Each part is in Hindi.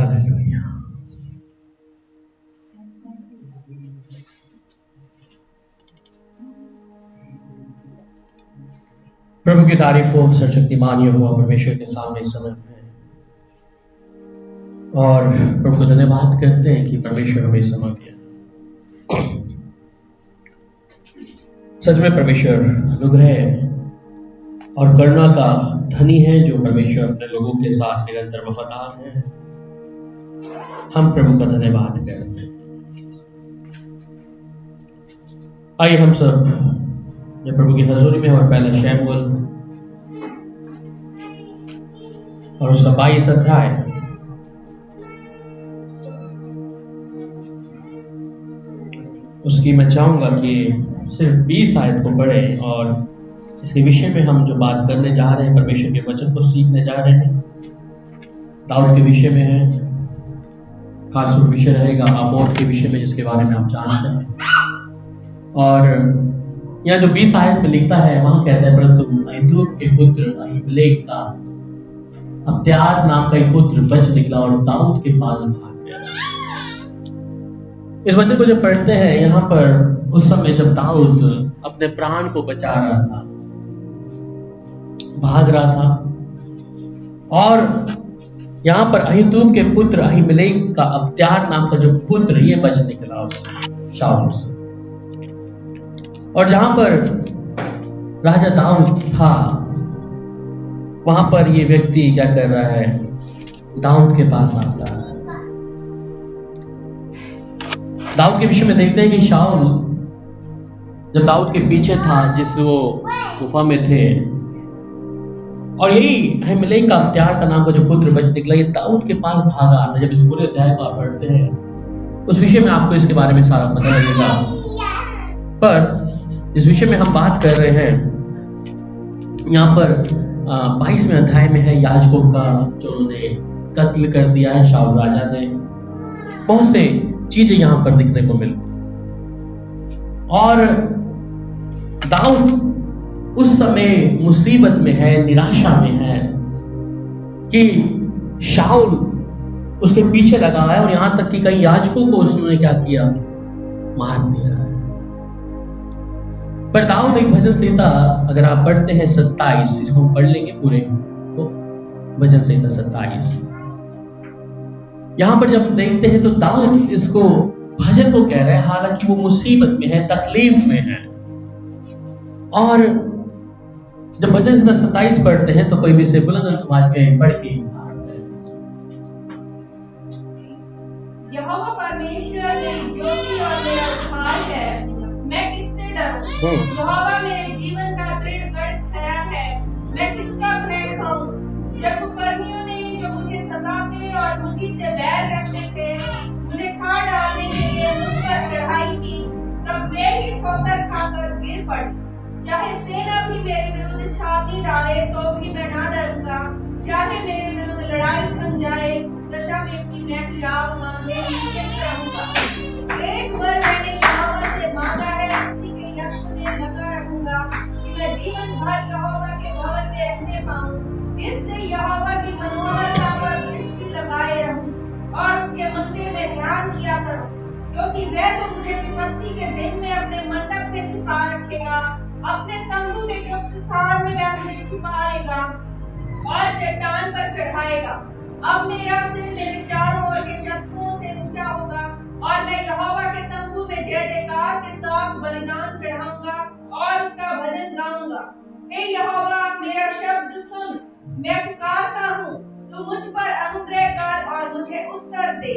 हालेलुया। प्रभु की तारीफ हो, सर्वशक्तिमान यहोवा परमेश्वर के सामने इस समय है और प्रभु को धन्यवाद करते हैं कि परमेश्वर हमें समय दिया। सच में परमेश्वर अनुग्रह और करुणा का धनी है, जो परमेश्वर अपने लोगों के साथ निरंतर वफादार है। हम प्रभु का धन्यवाद करते हैं। आइए हम सब जब प्रभु की हजूरी में और पहला शमूएल और उसका 22 अध्याय उसकी मैं चाहूंगा कि सिर्फ 20 आयत को पढ़ें और इसके विषय में हम जो बात करने जा रहे हैं, परमेश्वर के वचन को सीखने जा रहे हैं, दाऊद के विषय में है। खास विषय रहेगा आमोद के विषय में, जिसके बारे में आप जानते हैं। और यहाँ जो 20 आयत में लिखता है, वहां कहता है, परंतु अहीतूब के पुत्र अहीमेलेक का अब्यातार नाम का एक पुत्र बच निकला और दाऊद के पास भाग गया। इस वचन को जब पढ़ते हैं, यहाँ पर उस समय जब दाऊद अपने प्राण को बचा रहा था, भाग रहा था, और यहाँ पर अहीतूब के पुत्र अहीमेलेक का अब्यातार नाम का जो पुत्र, ये बच निकला उससे, शाऊल से। और जहां पर राजा दाऊद था, वहां पर ये व्यक्ति क्या कर रहा है, दाऊद के पास आता है। दाऊद के विषय में देखते हैं कि शाऊल जब दाऊद के पीछे था, जिस वो गुफा में थे, और यही अहीमेलेक का अब्यातार का नाम का जो पुत्र बच निकला, ये दाऊद के पास भागा आता। जब इस पूरे अध्याय को आप पढ़ते हैं, उस विषय में आपको इसके बारे में सारा पता लगेगा। पर इस विषय में हम बात कर रहे हैं, यहाँ पर 22वें अध्याय में है याजकों का जो उन्होंने कत्ल कर दिया है शाऊल राजा ने। बहुत से चीजें यहाँ पर दिखने को मिलती, और दाऊद उस समय मुसीबत में है, निराशा में है कि शाऊल उसके पीछे लगा है, और यहां तक कि कई याजकों को उसने क्या किया, मार दिया है। पर दाऊद एक भजन संहिता, अगर आप पढ़ते हैं 27, इसको हम पढ़ लेंगे पूरे को, भजन संहिता 27, यहां पर जब देखते हैं तो दाऊद इसको भजन को कह रहे हैं, हालांकि वो मुसीबत में है, तकलीफ में है। और जब भजन संहिता 27 पढ़ते हैं तो कोई भी से बुलंद आवाज में पढ़ के यहोवा परमेश्वर मेरी ज्योति और मेरा उद्धार है, मैं किससे डरूं? यहोवा मेरे जीवन का दृढ़ गढ़ ठहरा है, मैं किसका भय खाऊं? जब कुकर्मियों ने जो मुझे सताते और मुझी से बैर रखते थे, मुझे खा डालने के लिए मुझ पर चढ़ाई की, तब वे भी ठोकर खाकर गिर पड़े। चाहे सेना भी मेरे विरुद्ध छावनी डाले तो भी मैं ना डरूंगा, चाहे मेरे विरुद्ध लड़ाई बन जाए, दशा में की मैं खिलाफ मांगे निश्चित रहूंगा। एक बार मैंने यहोवा से मांगा है, उसी के यत्न में लगा रहूंगा कि मैं जीवन भर यहोवा के भवन में रहने पाऊं, जिससे यहोवा की मनोहरता पर दृष्टि लगाए रहूं और उसके मंदिर में ध्यान किया करूं, क्योंकि वह तो मुझे विपत्ति के दिन में अपने मंडप में छिपा रखेगा, अपने तंबू के गुप्त स्थान में वह मुझे छिपाएगा और चट्टान पर चढ़ाएगा। अब मेरा सिर मेरे चारों ओर के शत्रुओं से ऊंचा होगा, और मैं यहोवा के तंबू में जय जयकार के साथ बलिदान चढ़ाऊंगा और उसका भजन गाऊंगा। हे यहोवा, मेरा शब्द सुन, मैं पुकारता हूँ, तू मुझ पर अनुग्रह कर और मुझे उत्तर दे।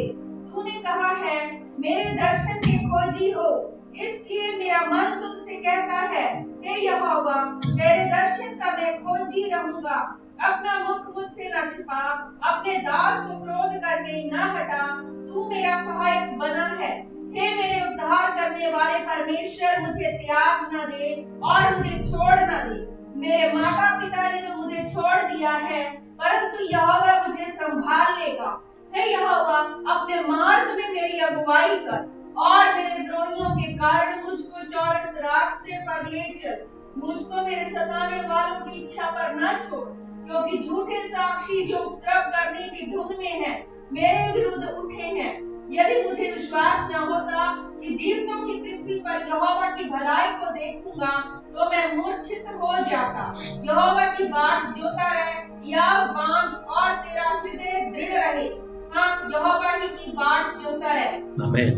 तूने कहा है, मेरे दर्शन के खोजी हो, इसलिए मेरा मन तुझसे कहता है, हे यहोवा, तेरे दर्शन का मैं खोजी रहूंगा। अपना मुख मुझसे न छिपा, अपने दास को क्रोध करके न हटा, तू मेरा सहायक बना है। हे मेरे उद्धार करने वाले परमेश्वर, मुझे त्याग न दे और मुझे छोड़ न दे। मेरे माता पिता ने तो मुझे छोड़ दिया है, परंतु यहोवा मुझे संभाल लेगा। हे यहोवा, अपने मार्ग में मेरी अगुवाई कर और मेरे द्रोहियों के कारण मुझको चौरस रास्ते पर ले चल। मुझको मेरे सताने वालों की इच्छा पर न छोड़, क्योंकि झूठे साक्षी जो उपद्रव करने की धुन में है, मेरे विरुद्ध उठे हैं। यदि मुझे विश्वास न होता कि जीवतों की पृथ्वी पर यहोवा की भलाई को देखूंगा, तो मैं मूर्छित हो जाता। यहोवा की बाट जोता रहे, या बांध और तेरा हृदय दृढ़ रहे। हाँ, यहोवा ही की बाट जोता रहे। आमीन।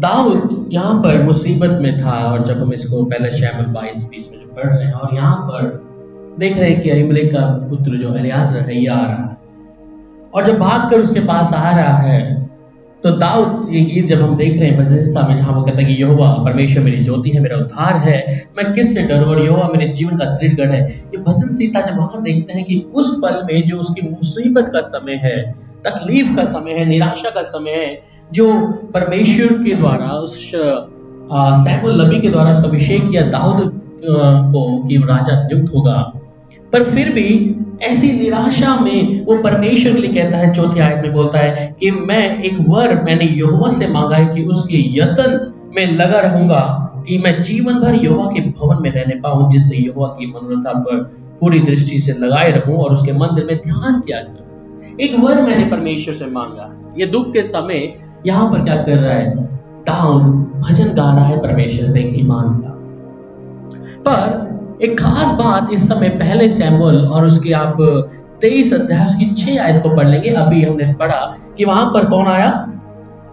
दाऊद यहाँ पर मुसीबत में था, और जब हम इसको पहले शमूएल 22:20 में जो पढ़ रहे हैं, और यहाँ पर देख रहे हैं कि अहीमेलेक का पुत्र जो एलीआजर है, ये आ रहा है, और जब भागकर उसके पास आ रहा है, तो दाऊद ये गीत जब हम देख रहे हैं भजन संहिता में, जहां वो कहता है कि यहोवा परमेश्वर मेरी ज्योति है, मेरा उद्धार है, मैं किससे डरूं, और यहोवा मेरे जीवन का दृढ़ है। ये भजन संहिता जब वहां देखते हैं कि उस पल में जो उसकी मुसीबत का समय है, तकलीफ का समय है, निराशा का समय है, जो परमेश्वर के द्वारा उस शमूएल नबी के द्वारा उसका अभिषेक किया दाऊद को कि राजा नियुक्त होगा, पर फिर भी ऐसी निराशा में वो परमेश्वर के लिए कहता है, 4 आयत में बोलता है कि मैंने यहोवा से मांगा है कि उसके यत्न में लगा रहूंगा कि मैं जीवन भर यहोवा के भवन में रहने पाऊं, जिससे यहोवा की मनोरथा पर पूरी दृष्टि से लगाए रहूं और उसके मंदिर में ध्यान किया करूं। एक वर मैंने परमेश्वर से मांगा। ये दुख के समय यहाँ पर क्या कर रहा है, दाऊद भजन गा रहा है परमेश्वर पे ईमान का। पर एक खास बात इस समय पहले शमूएल और उसके आप 23 अध्याय उसकी 6 आयत को पढ़ लेंगे। अभी हमने पढ़ा कि वहां पर कौन आया,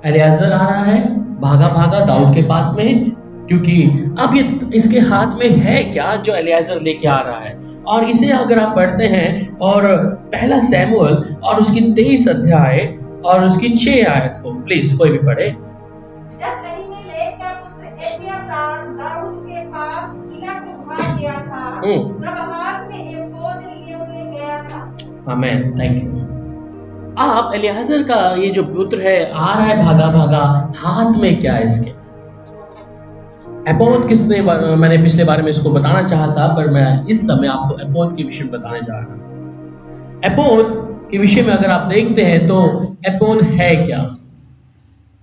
एलीआजर आ रहा है, भागा भागा दाऊद के पास में, क्योंकि अब ये इसके हाथ में है क्या जो एलीआजर लेके आ रहा है। और इसे अगर आप पढ़ते हैं और पहला शमूएल और उसकी 23 अध्याय और उसकी 6 आयत को प्लीज कोई भी पढ़े। जब अहीमेलेक का पुत्र एब्यातार दाऊद के पास किला को भाग गया था, तब हाथ में एपोद लिए हुए गया था। आमीन, थैंक यू। आप एलीआजर का ये जो पुत्र है आ रहा है भागा भागा, हाथ में क्या है इसके? एपोद किसने, मैंने पिछले बारे में इसको बताना चाहा था, पर मैं इस समय आपको एपोद के विषय में बताने जा रहा हूं। एपोद के विषय में अगर आप देखते हैं तो एपोद है क्या,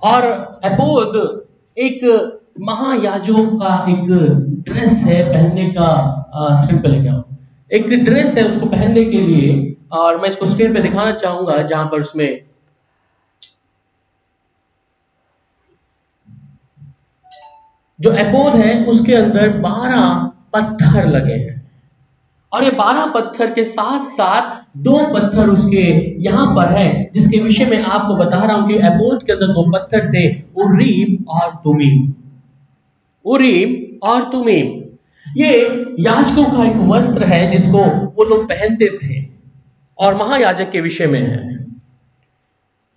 और एपोद एक महायाजकों का एक ड्रेस है पहनने का। स्क्रीन पे लेके आओ, एक ड्रेस है उसको पहनने के लिए, और मैं इसको स्क्रीन पे दिखाना चाहूंगा, जहां पर उसमें जो एपोद है उसके अंदर 12 पत्थर लगे हैं, और ये 12 पत्थर के साथ साथ 2 पत्थर उसके यहां पर है, जिसके विषय में आपको बता रहा हूं कि एपोद के अंदर 2 पत्थर थे, उरीम और तुमीम। उरीम और तुमीम ये याजकों का एक वस्त्र है जिसको वो लोग पहनते थे, और महायाजक के विषय में है।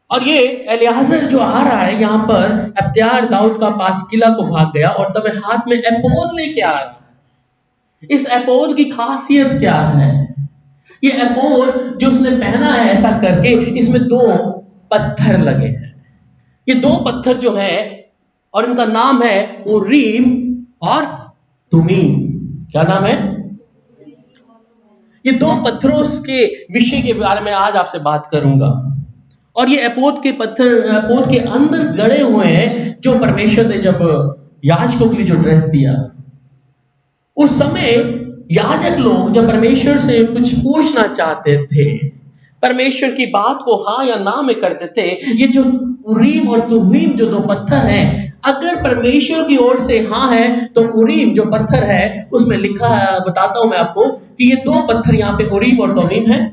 और ये एलीआजर जो आ रहा है यहाँ पर, अब्यातार दाऊद का पास किला को भाग गया और तब हाथ में एपोद लेके आ रहा है। इस एपोद की खासियत क्या है? ये एपोद जो उसने पहना है ऐसा करके, इसमें 2 पत्थर लगे हैं। ये 2 पत्थर जो है, और इनका नाम है उरीम और तुमीम। क्या नाम है? ये 2 पत्थरों के विषय के बारे में आज आपसे बात करूंगा। और ये एपोद के पत्थर एपोद के अंदर गड़े हुए हैं, जो परमेश्वर ने जब याजकों के लिए जो ड्रेस दिया, उस समय याजक लोग जब परमेश्वर से कुछ पूछना चाहते थे, परमेश्वर की बात को हाँ या ना में करते थे, ये जो उरीम और तुमीम जो 2 पत्थर हैं, अगर परमेश्वर की ओर से हाँ है तो उरीम जो पत्थर है उसमें लिखा है, बताता हूं मैं आपको कि ये 2 पत्थर यहाँ पे उरीम और तुमीम है।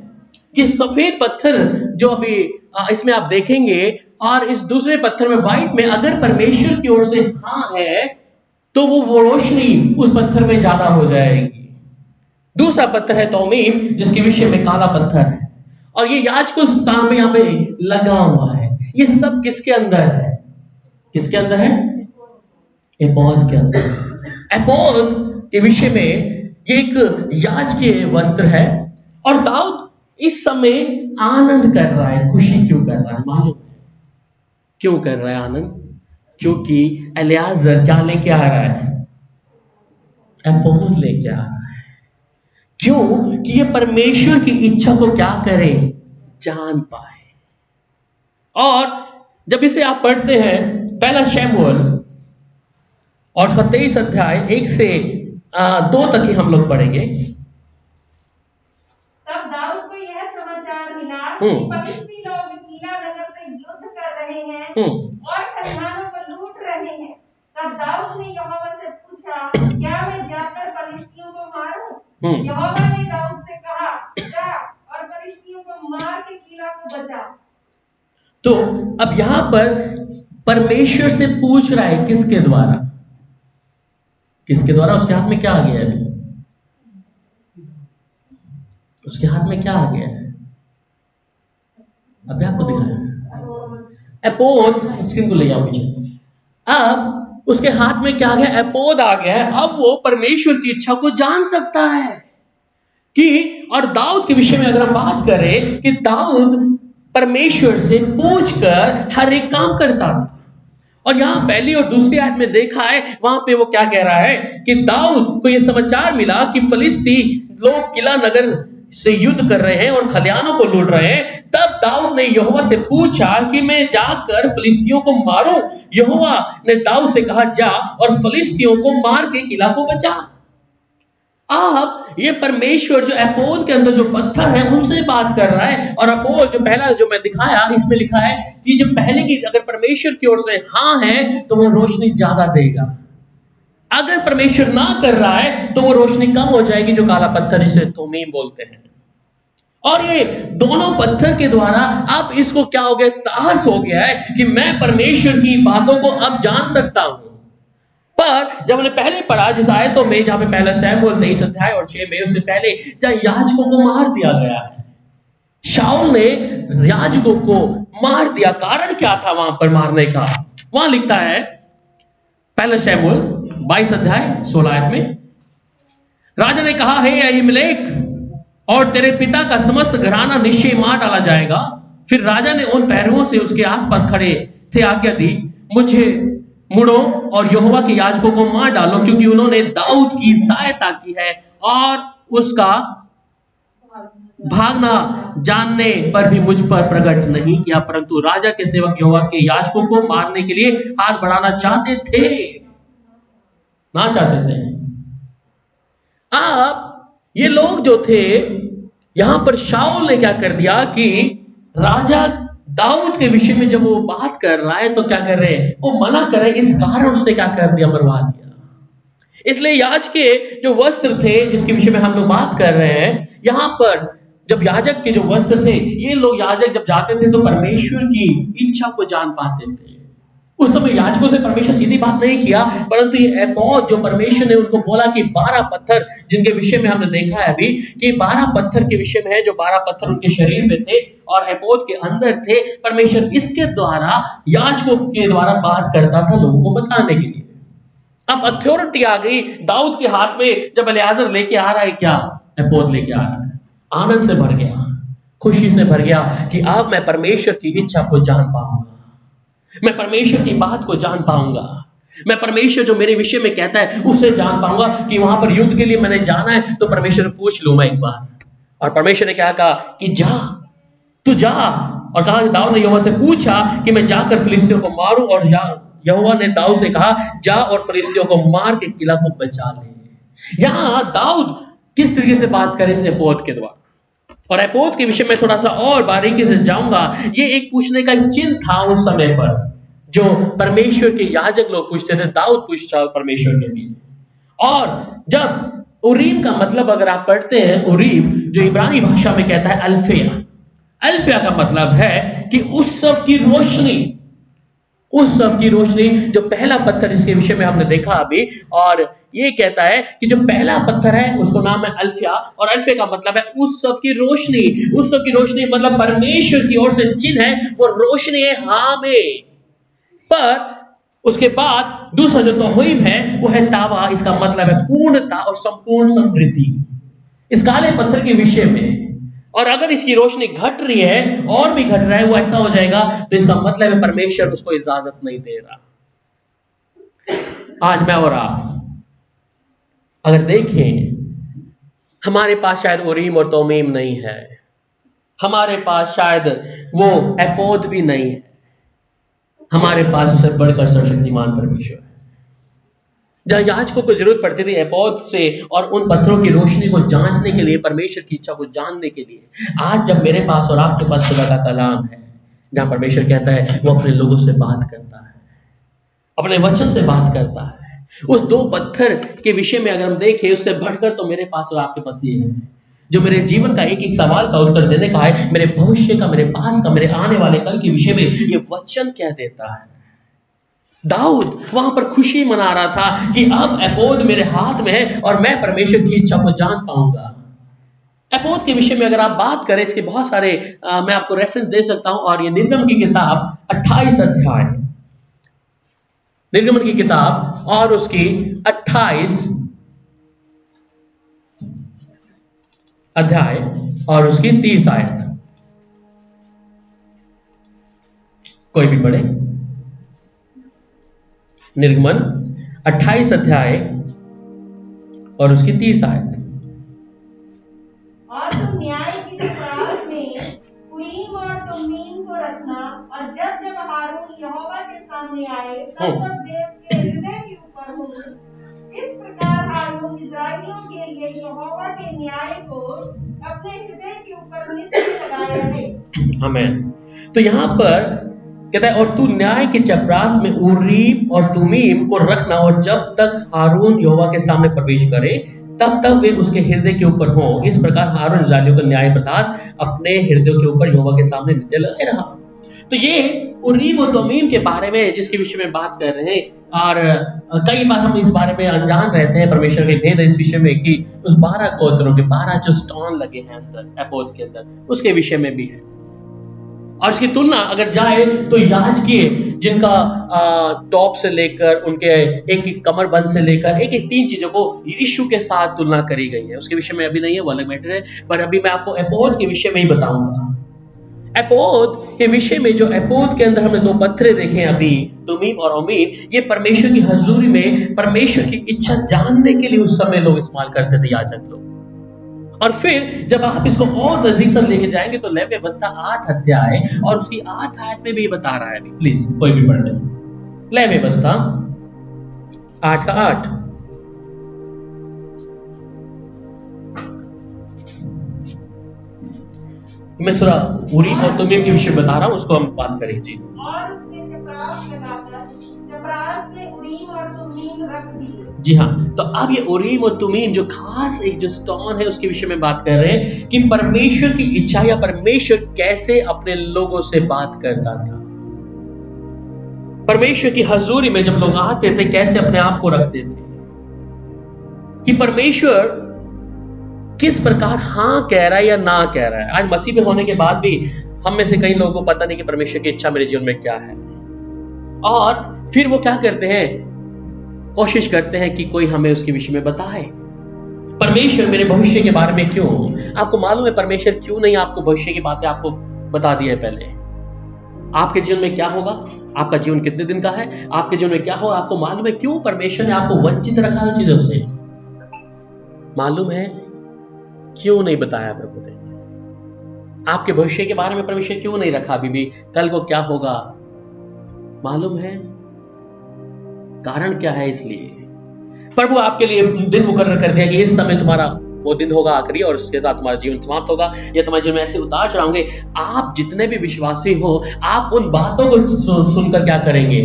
कि सफेद पत्थर जो अभी इसमें आप देखेंगे, और इस दूसरे पत्थर में व्हाइट में अगर परमेश्वर की ओर से हाँ है तो वो रोशनी उस पत्थर में ज्यादा हो जाएगी। दूसरा पत्थर है तुमीम, जिसके विषय में काला पत्थर है, और ये याजकों स्थान में यहाँ पे लगा हुआ है। ये सब किसके अंदर है? किसके अंदर है? एपोद के अंदर। एपोद के विषय में ये एक याजकीय वस्त्र है, और दाऊद इस समय आनंद कर रहा है। खुशी क्यों कर रहा है मालूम है? क्यों कर रहा है आनंद? क्योंकि एलीआजर क्या लेके आ रहा है? एपोद लेके आ रहा है। क्यों? कि ये परमेश्वर की इच्छा को क्या करे? जान पाए। और जब इसे आप पढ़ते हैं पहला शमूएल और उसका 23 अध्याय 1 से 2 तक ही हम लोग पढ़ेंगे। तब दाऊद को यह समाचार मिला कि फलिस्ती लोग दाऊद ने यहोवा से पूछा, क्या मैं जाकर फलिश्तियों को मारूं? यहोवा ने दाऊद से कहा, जा और फलिश्तियों को मार के किला को बचा। तो अब यहां पर परमेश्वर से पूछ रहा है, किसके द्वारा? किसके द्वारा? उसके हाथ में क्या आ गया है? उसके हाथ में क्या आ गया है? अभी आपको दिखाया एपोद, स्क्रीन को ले जाओ पीछे। अब उसके हाथ में क्या आ गया? एपोद आ गया है। अब वो परमेश्वर की इच्छा को जान सकता है कि, और दाऊद के विषय में अगर हम बात करें कि दाऊद परमेश्वर से पूछकर हर एक काम करता था। और यहां पहली और दूसरी आयत में देखा है, वहां पे वो क्या कह रहा है कि दाऊद को यह समाचार मिला कि फलिस्ती लोग किला नगर से युद्ध कर रहे हैं और खलिहानों को लूट रहे हैं। तब दाऊद ने यहोवा से पूछा कि मैं जाकर फिलिस्तियों को मारूं? यहोवा ने दाऊद से कहा, जा और फिलिस्तियों को मार के किला को बचा। आप ये परमेश्वर जो एपोद के अंदर जो पत्थर है उनसे बात कर रहा है। और एपोद जो पहला जो मैं दिखाया, इसमें लिखा है कि जो पहले की अगर परमेश्वर की ओर से हाँ है तो वो रोशनी ज्यादा देगा, अगर परमेश्वर ना कर रहा है तो वो रोशनी कम हो जाएगी, जो काला पत्थर जिसे तुमीम बोलते हैं। और ये दोनों पत्थर के द्वारा अब इसको क्या हो गया? साहस हो गया है कि मैं परमेश्वर की बातों को अब जान सकता हूं। पर जब हमने पहले पढ़ा जिस आयतों में, जहां पे पहला शमूएल 23 अध्याय और 6 में, उससे पहले जहां याजकों को मार दिया गया है, शाऊल ने याजकों को मार दिया। कारण क्या था वहां पर मारने का? वहां लिखता है पहला शमूएल 22 अध्याय 16 आयत में, राजा ने कहा, हे अहीमेलेक, और तेरे पिता का समस्त घराना निश्चय मार डाला जाएगा। फिर राजा ने उन पैरों से उसके आसपास खड़े थे आज्ञा दी, मुझे मुड़ो और यहोवा के याजकों को मार डालो, क्योंकि उन्होंने दाऊद की सहायता की है और उसका भागना जानने पर भी मुझ पर प्रकट नहीं किया, परंतु राजा के सेवक यहोवा के याजकों को मारने के लिए हाथ बढ़ाना चाहते थे, ना चाहते थे। अब ये लोग जो थे, यहां पर शाऊल ने क्या कर दिया कि राजा दाऊद के विषय में जब वो बात कर रहा है तो क्या कर रहे हैं? वो मना कर रहे हैं। इस कारण उसने क्या कर दिया? मरवा दिया। इसलिए याजक के जो वस्त्र थे, जिसके विषय में हम लोग बात कर रहे हैं, यहां पर जब याजक के जो वस्त्र थे, ये लोग याजक जब जाते थे तो परमेश्वर की इच्छा को जान पाते थे। उस समय याजकों से परमेश्वर सीधी बात नहीं किया, परंतु ये एपोद जो परमेश्वर ने उनको बोला कि 12 पत्थर, जिनके विषय में हमने देखा है अभी कि 12 पत्थर के विषय में है, जो 12 पत्थर उनके शरीर में थे और एपोद के अंदर थे। परमेश्वर इसके द्वारा याजकों के द्वारा बात करता था लोगों को बताने के लिए। अब अथॉरिटी आ गई दाऊद के हाथ में। जब एलियाजर लेके आ रहा है, क्या एपोद लेके आ रहा है, आनंद से भर गया, खुशी से भर गया कि अब मैं परमेश्वर की इच्छा को जान पाऊंगा, मैं परमेश्वर की बात को जान पाऊंगा, मैं परमेश्वर जो मेरे विषय में कहता है उसे जान पाऊंगा। कि वहां पर युद्ध के लिए मैंने जाना है तो परमेश्वर पूछ लूं मैं एक बार। और परमेश्वर ने क्या कहा कि जा, तू जा। और कहा दाऊद ने यहोवा से पूछा कि मैं जाकर फिलिस्तियों को मारूं, और यहोवा ने दाऊद से कहा, जा और फिलिस्तियों को मार के किला को बचा ले। यहां दाऊद किस तरीके से बात करे इस एपोद के द्वारा, और एपोद के विषय में थोड़ा सा और बारीकी से जाऊंगा। ये एक पूछने का चिन्ह था उस समय पर, जो परमेश्वर के याजक लोग पूछते थे, दाऊद पूछता परमेश्वर के लिए। और जब उरीम का मतलब अगर आप पढ़ते हैं, उरीम जो इब्रानी भाषा में कहता है अल्फिया, अल्फिया का मतलब है कि उस सब की रोशनी, उस सब की रोशनी। जो पहला पत्थर जिसके विषय में हमने देखा अभी, और ये कहता है कि जो पहला पत्थर है उसको नाम है अल्फिया, और अल्फिया का मतलब है उस सब की रोशनी। उस सब की रोशनी मतलब परमेश्वर की ओर से चिन्ह है, वो रोशनी है हाँ में। पर उसके बाद दूसरा जो तौहीम है वो है तावा। इसका मतलब है पूर्णता और संपूर्ण समृद्धि इस काले पत्थर के विषय में। और अगर इसकी रोशनी घट रही है और भी घट रहा है, वो ऐसा हो जाएगा, तो इसका मतलब है परमेश्वर उसको इजाजत नहीं दे रहा। आज मैं और आप अगर देखें, हमारे पास शायद उरीम और तौमीम नहीं है, हमारे पास शायद वो एपोद भी नहीं है, हमारे पास उससे बढ़कर सर्वशक्तिमान परमेश्वर है। जहां याजकों को जरूरत पड़ती थी एपोद से और उन पत्थरों की रोशनी को जांचने के लिए, परमेश्वर की इच्छा को जानने के लिए, आज जब मेरे पास और आपके पास खुदा का कलाम है, जहां परमेश्वर कहता है वो अपने लोगों से बात करता है, अपने वचन से बात करता है, उस दो पत्थर के विषय में अगर हम देखें, उससे बढ़कर तो मेरे पास और आपके पास ये है, जो मेरे जीवन का एक एक सवाल का उत्तर देने का है, मेरे भविष्य का, मेरे पास का, मेरे आने वाले कल के विषय में ये वचन क्या देता है। दाऊद वहां पर खुशी मना रहा था कि अब एपोद मेरे हाथ में है और मैं परमेश्वर की इच्छा को जान पाऊंगा। एपोद के विषय में अगर आप बात करें, इसके बहुत सारे मैं आपको रेफरेंस दे सकता हूं, और ये निर्गमन की किताब 28 अध्याय, निर्गमन की किताब और उसकी 28 अध्याय और उसकी 30 आयत, कोई भी पढ़े। निर्गमन 28 अध्याय और उसकी 30 आयत। और तुम न्याय की चपरास में उरीम और तुमीम को रखना, और जब जब हारून यहोवा के सामने आए तब तब देव के हृदय के ऊपर हो। इस प्रकार हारून इस्राएलियों के लिए यहोवा के न्याय को अपने हृदय के ऊपर नित्य लगाया है। आमीन। तो यहाँ पर कहता है, और तू न्याय के चपरास में उरीम और तुमीम को रखना, और जब तक हारून यहोवा के सामने प्रवेश करे तब तक वे उसके हृदय के ऊपर हो। इस प्रकार हारून इस्राएलियों का न्याय पदार्थ अपने हृदय के ऊपर यहोवा के सामने नित्य लगे रहा। तो ये उरीम और तुमीम के बारे में जिसके विषय में बात कर रहे हैं, और कई बार हम इस बारे में अनजान रहते हैं, परमेश्वर के भेद इस विषय में कि उस 12 गोत्रों के 12 जो स्टोन लगे हैं अंदर एपोद के अंदर, उसके विषय में भी है। और इसकी तुलना अगर जाए तो याजकीय जिनका टॉप से लेकर उनके एक एक कमर बंद से लेकर एक एक 3 चीजों को यीशु के साथ तुलना करी गई है। उसके विषय में अभी नहीं है, वो अलग मैटर है, पर अभी मैं आपको एपोद के विषय में ही बताऊंगा। एपोद के विषय में, जो एपोद के अंदर हमने 2 पत्थरे देखे हैं अभी, तुमीम और उमीम, ये परमेश्वर की हजूरी में परमेश्वर की इच्छा जानने के लिए उस समय लोग इस्तेमाल करते थे, याजक लोग। और फिर जब आप इसको और नजदीक से लेके जाएंगे तो लेवी व्यवस्था 8 अध्याय और उसकी 8 आयत में भी बता रहा है। प्लीज कोई भी पढ़ ले, लेवी व्यवस्था 8 का 8। मैं थोड़ा उरीम और तुमीम के विषय बता रहा हूं, उसको हम बात करेंगे जी। और उसने चपरास लगाकर चपरास में उरीम और तुमीम रख दिए। जी हाँ, तो अब ये उरीम और तुमीम जो खास एक जो स्टोन है उसके विषय में बात कर रहे हैं कि परमेश्वर की इच्छा या परमेश्वर कैसे अपने लोगों से बात करता था। परमेश्वर की हजूरी में जब लोग आते थे कैसे अपने आप को रखते थे, कि परमेश्वर किस प्रकार हाँ कह रहा है या ना कह रहा है। आज मसीह में होने के बाद भी हम में से कई लोगों को पता नहीं कि परमेश्वर की इच्छा मेरे जीवन में क्या है, और फिर वो क्या करते हैं, कोशिश करते हैं कि कोई हमें उसके विषय में बताए। परमेश्वर मेरे भविष्य के बारे में क्यों, आपको मालूम है परमेश्वर क्यों नहीं आपको भविष्य की बातें आपको बता दी है। पहले आपके जीवन में क्या होगा, आपका जीवन कितने दिन का है, आपके जीवन में क्या होगा, आपको मालूम है क्यों परमेश्वर ने आपको वंचित रखा है चीजों से? मालूम है क्यों नहीं बताया प्रभु ने? आपके भविष्य के बारे में परमेश्वर क्यों नहीं रखा अभी भी, कल को क्या होगा मालूम है? कारण क्या है? इसलिए प्रभु आपके लिए दिन मुकर्रर कर दिया कि इस समय तुम्हारा वो दिन होगा आखिरी, और उसके साथ तुम्हारा जीवन समाप्त होगा, या तुम्हारे जीवन में ऐसे उतार चढ़ाव होंगे। आप जितने भी विश्वासी हो, आप उन बातों को सुनकर क्या करेंगे?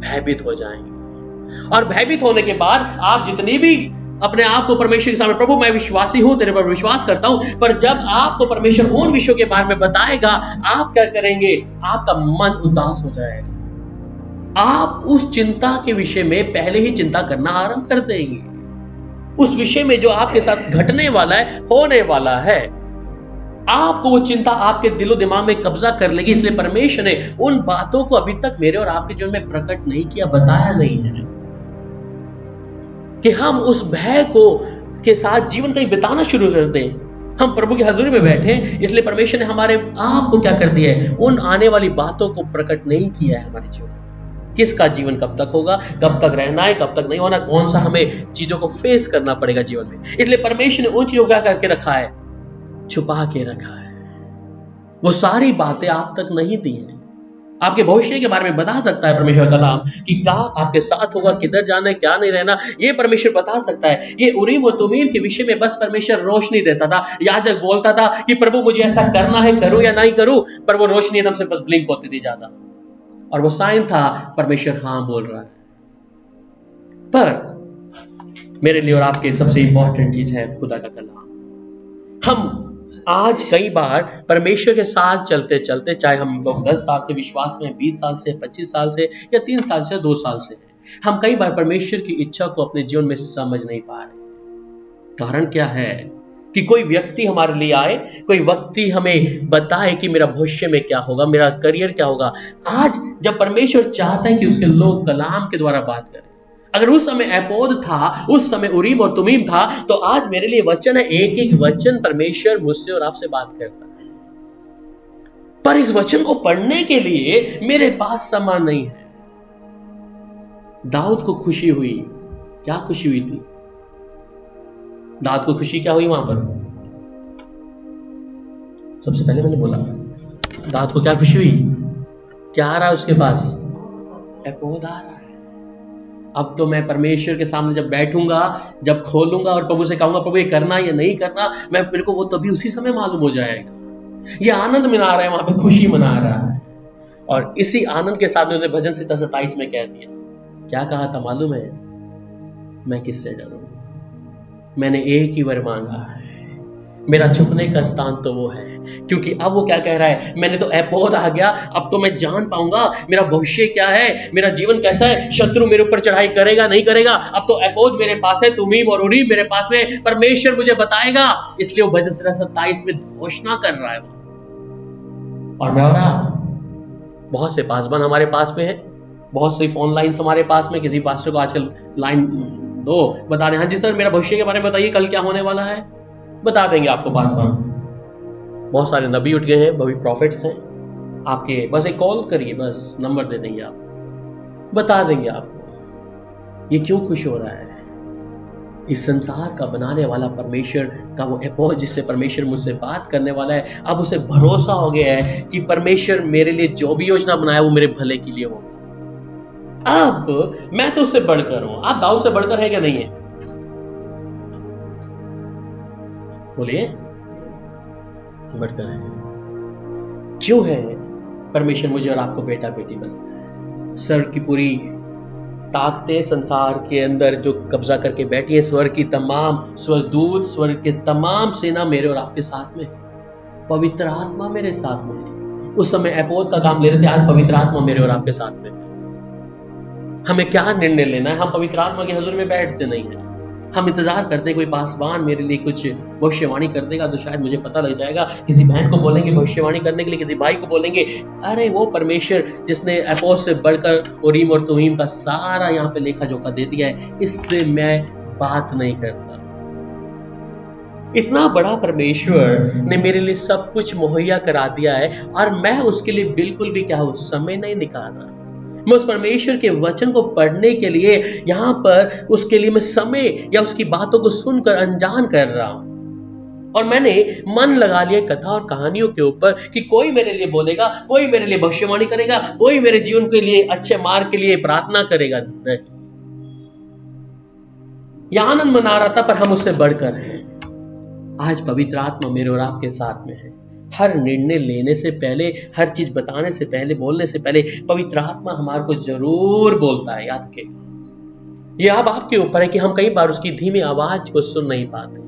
भयभीत हो जाएंगे। और भयभीत होने के बाद आप जितनी भी अपने आप को परमेश्वर के सामने, प्रभु मैं विश्वासी हूं, तेरे पर विश्वास करता हूं, पर जब आपको परमेश्वर उन विषयों के बारे में बताएगा, आप क्या करेंगे? आपका मन उदास हो जाएगा। आप उस चिंता के विषय में पहले ही चिंता करना आरंभ कर देंगे। उस विषय में जो आपके साथ घटने वाला है, होने वाला है, आपको वो चिंता आपके दिलो दिमाग में कब्जा कर लेगी। इसलिए परमेश्वर ने उन बातों को अभी तक मेरे और आपके जीवन में प्रकट नहीं किया, बताया नहीं है, कि हम उस भय को के साथ जीवन कहीं बिताना शुरू कर दें। हम प्रभु की हजूरी में बैठे, इसलिए परमेश्वर ने हमारे आप को क्या कर दिया है? उन आने वाली बातों को प्रकट नहीं किया है हमारे जीवन में। किसका जीवन कब तक होगा, कब तक रहना है, कब तक नहीं होना, कौन सा हमें चीजों को फेस करना पड़ेगा जीवन में। इसलिए परमेश्वर ने उन चीजों का करके रखा है, छुपा के रखा है। वो सारी बातें आप तक नहीं दी है। आपके भविष्य के बारे में बता सकता है परमेश्वर का नाम, कि क्या आपके साथ होगा, किधर जाना है, क्या नहीं रहना, ये परमेश्वर बता सकता है। ये उरीम और तुमीम के विषय में बस परमेश्वर रोशनी देता था। याजक बोलता था कि प्रभु मुझे ऐसा करना है, करूं या नहीं करूं, पर वो रोशनी एकदम से बस ब्लिंक होती थी ज्यादा, और वो साइन था परमेश्वर हां बोल रहा है। पर मेरे लिए और आपके सबसे इंपॉर्टेंट चीज है खुदा का कलाम। हम आज कई बार परमेश्वर के साथ चलते चलते, चाहे हम लोग 10 साल से विश्वास में, 20 साल से, 25 साल से, या 3 साल से, 2 साल से, हम कई बार परमेश्वर की इच्छा को अपने जीवन में समझ नहीं पा रहे। कारण क्या है कि कोई व्यक्ति हमारे लिए आए, कोई व्यक्ति हमें बताए कि मेरा भविष्य में क्या होगा, मेरा करियर क्या होगा। आज जब परमेश्वर चाहता है कि उसके लोग कलाम के द्वारा बात करें, अगर उस समय एपोद था, उस समय उरीम और तुमीम था, तो आज मेरे लिए वचन है, एक एक वचन परमेश्वर मुझसे और आपसे बात करता है। पर इस वचन को पढ़ने के लिए मेरे पास समय नहीं है। दाऊद को खुशी हुई, क्या खुशी हुई थी? दाऊद को खुशी क्या हुई वहां पर? सबसे पहले मैंने बोला, दाऊद को क्या खुशी हुई? क्या आ रहा है उसके पास? एपोद आ रहा है। अब तो मैं परमेश्वर के सामने जब बैठूंगा, जब खोलूंगा और प्रभु से कहूंगा प्रभु ये करना या नहीं करना, मेरे को वो तभी उसी समय मालूम हो जाएगा। ये आनंद मना रहा है, वहां पे खुशी मना रहा है। और इसी आनंद के साथ उन्होंने भजन 27 में कह दिया, क्या कहा था मालूम है? मैं किससे डरूं? मैंने एक ही वर मांगा है, मेरा छुपने का स्थान तो वो है। क्योंकि अब वो क्या कह रहा है, मैंने तो एपोद आ गया, अब तो मैं जान पाऊंगा मेरा भविष्य क्या है, मेरा जीवन कैसा है, शत्रु मेरे ऊपर चढ़ाई करेगा नहीं करेगा। अब तो एपोद मेरे पास है, तुमीम और उरीम मेरे पास में, परमेश्वर मुझे बताएगा। इसलिए वो भजन 27 में घोषणा कर रहा है। और मैं और आप, बहुत से पासवान हमारे पास में है, बहुत सी फोन लाइन हमारे पास में। किसी पास्टर को आजकल लाइन दो, बता दें, हाँ जी सर मेरा भविष्य के बारे में बताइए, कल क्या होने वाला है, बता देंगे आपको पासवान। बहुत सारे नबी उठ गए हैं, बड़ी प्रॉफिट्स हैं आपके, बस एक कॉल करिए, बस नंबर दे देंगे, आप बता देंगे आपको। ये क्यों खुश हो रहा है? इस संसार का बनाने वाला परमेश्वर का वो एपोद, जिससे परमेश्वर मुझसे बात करने वाला है, अब उसे भरोसा हो गया है कि परमेश्वर मेरे लिए जो भी योजना बनाया वो मेरे भले के लिए होगा। अब मैं तो उससे बढ़कर हूं। आप दाऊद से बढ़कर है क्या? नहीं है? बोलिए, बढ़कर है। क्यों है? परमेश्वर मुझे और आपको बेटा बेटी बनाता है। स्वर्ग की पूरी ताकतें संसार के अंदर जो कब्जा करके बैठी है, स्वर्ग की तमाम स्वर्गदूत, स्वर्ग के तमाम सेना मेरे और आपके साथ में, पवित्र आत्मा मेरे साथ में। उस समय एपोद का काम ले रहे थे, आज पवित्र आत्मा मेरे और आपके साथ में। हमें क्या निर्णय लेना है? हम पवित्र आत्मा के हुजूर में बैठते नहीं है। हम इंतजार करते हैं कोई पासवान मेरे लिए कुछ भविष्यवाणी कर देगा तो शायद मुझे पता लग जाएगा। किसी बहन को बोलेंगे भविष्यवाणी करने के लिए, किसी भाई को बोलेंगे। अरे वो परमेश्वर जिसने एपोद से बढ़कर उरीम और तुमीम का सारा यहाँ पे लेखा जोखा दे दिया है, इससे मैं बात नहीं करता। इतना बड़ा परमेश्वर ने मेरे लिए सब कुछ मुहैया करा दिया है और मैं उसके लिए बिल्कुल भी क्या हूं, समय नहीं निकाल रहा। मैं उस परमेश्वर के वचन को पढ़ने के लिए यहां पर उसके लिए मैं समय या उसकी बातों को सुनकर अनजान कर रहा हूं। और मैंने मन लगा लिया कथा और कहानियों के ऊपर कि कोई मेरे लिए बोलेगा, कोई मेरे लिए भविष्यवाणी करेगा, कोई मेरे जीवन के लिए अच्छे मार्ग के लिए प्रार्थना करेगा। नहीं, यह आनंद मना रहा था, पर हम उससे बढ़कर हैं। आज पवित्र आत्मा मेरे और आपके साथ में है। हर निर्णय लेने से पहले, हर चीज बताने से पहले, बोलने से पहले पवित्र आत्मा हमारे को जरूर बोलता है। याद रखिए, यह अब आपके ऊपर है कि हम कई बार उसकी धीमी आवाज को सुन नहीं पाते,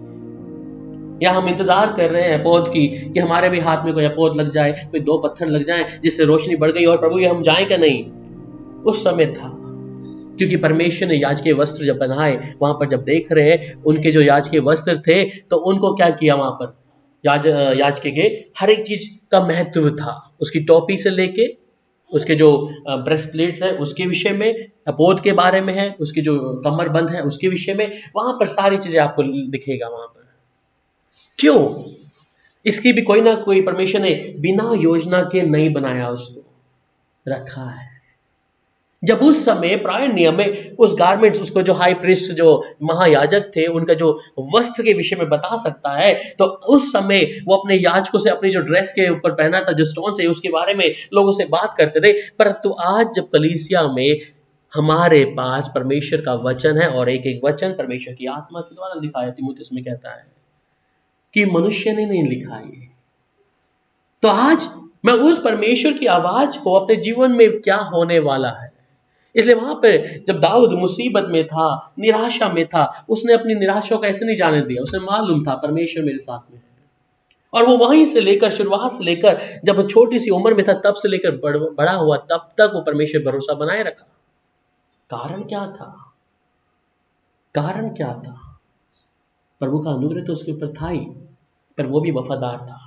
या हम इंतजार कर रहे हैं एपोद की कि हमारे भी हाथ में कोई एपोद लग जाए, कोई 2 पत्थर लग जाए जिससे रोशनी बढ़ गई और प्रभु ये हम जाए क्या? नहीं, उस समय था। क्योंकि परमेश्वर ने याजकीय वस्त्र जब बनाए, वहां पर जब देख रहे हैं उनके जो याजकीय वस्त्र थे, तो उनको क्या किया, वहां पर याजकीय के हर एक चीज का महत्व था। उसकी टोपी से लेके उसके जो ब्रेस्टप्लेट्स है उसके विषय में, एपोद के बारे में है, उसकी जो कमर बंद है उसके विषय में, वहां पर सारी चीजें आपको दिखेगा वहां पर। क्यों? इसकी भी कोई ना कोई परमेश्वर ने बिना योजना के नहीं बनाया, उसको रखा है। जब उस समय पुराने नियम में उस गारमेंट्स, उसको जो हाई प्रीस्ट, जो महायाजक थे, उनका जो वस्त्र के विषय में बता सकता है, तो उस समय वो अपने याजकों से अपनी जो ड्रेस के ऊपर पहना था, जो स्टोन थे, उसके बारे में लोगों से बात करते थे। परंतु आज जब कलीसिया में हमारे पास परमेश्वर का वचन है और एक एक वचन परमेश्वर की आत्मा के द्वारा लिखा है, तीमुथियुस में कहता है कि मनुष्य ने नहीं लिखा है। तो आज मैं उस परमेश्वर की आवाज को अपने जीवन में क्या होने वाला है, इसलिए वहां पे जब दाऊद मुसीबत में था, निराशा में था, उसने अपनी निराशा को ऐसे नहीं जाने दिया। उसे मालूम था परमेश्वर मेरे साथ में है। और वो वहीं से लेकर, शुरुआत से लेकर, जब वो छोटी सी उम्र में था तब से लेकर बड़ा हुआ, तब तक वो परमेश्वर भरोसा बनाए रखा। कारण क्या था? कारण क्या था? प्रभु का अनुग्रह तो उसके ऊपर था ही, पर वो भी वफादार था।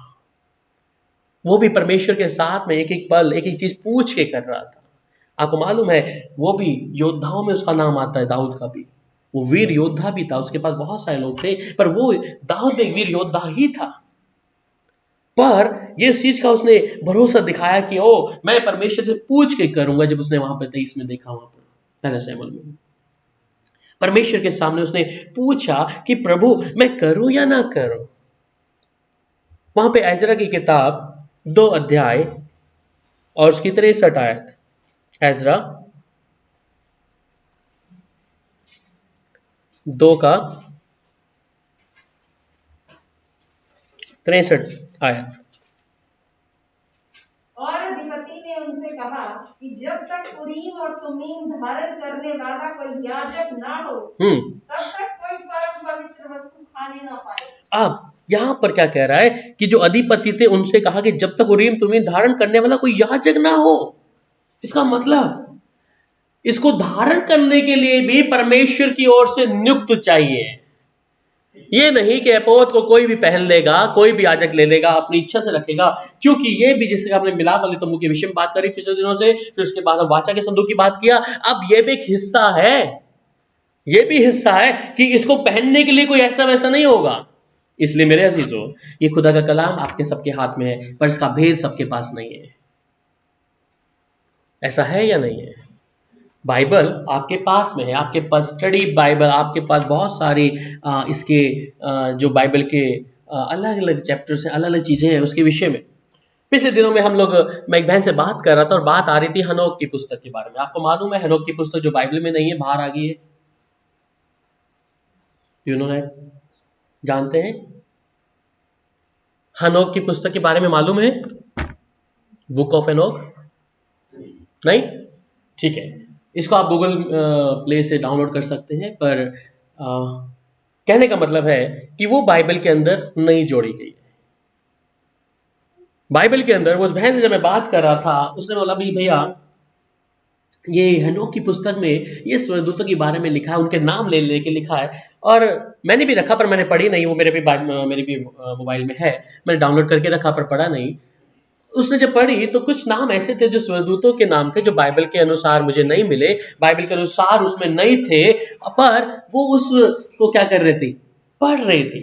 वो भी परमेश्वर के साथ में एक एक पल, एक एक चीज पूछ के कर रहा था। आपको मालूम है, वो भी योद्धाओं में उसका नाम आता है, दाऊद का भी। वो वीर योद्धा भी था, उसके पास बहुत सारे लोग थे, पर वो दाऊद एक वीर योद्धा ही था। पर ये चीज का उसने भरोसा दिखाया कि ओ मैं परमेश्वर से पूछ के करूंगा। जब उसने वहां पर 23 में देखा, वहां पर पहले शमूएल में परमेश्वर के सामने उसने पूछा कि प्रभु मैं करूं या ना करूं। वहां पे एजरा की किताब 2 अध्याय और उसकी 63 आयत। एजरा 2 का 63 आयत। और अधिपति ने उनसे कहा कि जब तक उरीम और तुमीम धारण करने वाला कोई याजक ना हो, तब तक कोई परम पवित्र वस्तु खाने ना पाए। अब यहां पर क्या कह रहा है कि जो अधिपति थे उनसे कहा कि जब तक उरीम तुमीम धारण करने वाला कोई याजक ना हो। इसका मतलब इसको धारण करने के लिए भी परमेश्वर की ओर से नियुक्त चाहिए। ये नहीं कि एपोत को कोई भी पहन लेगा, कोई भी याजक ले लेगा, अपनी इच्छा से रखेगा। क्योंकि ये भी, जिससे आपने मिलाप वाले तंबू के विषय में बात करी पिछले दिनों से, फिर उसके बाद हम वाचा के संदूक की बात किया। अब ये भी एक हिस्सा है, ये भी हिस्सा है कि इसको पहनने के लिए कोई ऐसा वैसा नहीं होगा। इसलिए मेरे अजीजों, ये खुदा का कलाम आपके सबके हाथ में है, पर इसका भेद सबके पास नहीं है। ऐसा है या नहीं है? बाइबल आपके पास में है, आपके पास स्टडी बाइबल, आपके पास बहुत सारी इसके जो बाइबल के अलग अलग चैप्टर्स हैं, अलग अलग चीजें हैं उसके विषय में। पिछले दिनों में मैं एक बहन से बात कर रहा था और बात आ रही थी हनोक की पुस्तक के बारे में। आपको मालूम है हनोक की पुस्तक जो बाइबल में नहीं है, बाहर आ गई है। You know that? जानते हैं हनोक की पुस्तक के बारे में? मालूम है बुक ऑफ हनोक? नहीं? ठीक है, इसको आप गूगल प्ले से डाउनलोड कर सकते हैं। पर कहने का मतलब है कि वो बाइबल के अंदर नहीं जोड़ी गई है। बाइबल के अंदर उस बहन से जब मैं बात कर रहा था, उसने बोला भी भैया ये हनोक की पुस्तक में ये स्वर्गदूतों के बारे में लिखा है, उनके नाम ले लेके लिखा है। और मैंने भी रखा पर मैंने पढ़ी नहीं। वो मेरे भी मोबाइल में है, मैंने डाउनलोड करके रखा पर पढ़ा नहीं। उसने जब पढ़ी तो कुछ नाम ऐसे थे जो स्वर्गदूतों के नाम थे, जो बाइबल के अनुसार मुझे नहीं मिले, बाइबल के अनुसार उसमें नहीं थे, पर वो उसको क्या कर रहे थे? पढ़ रहे थे।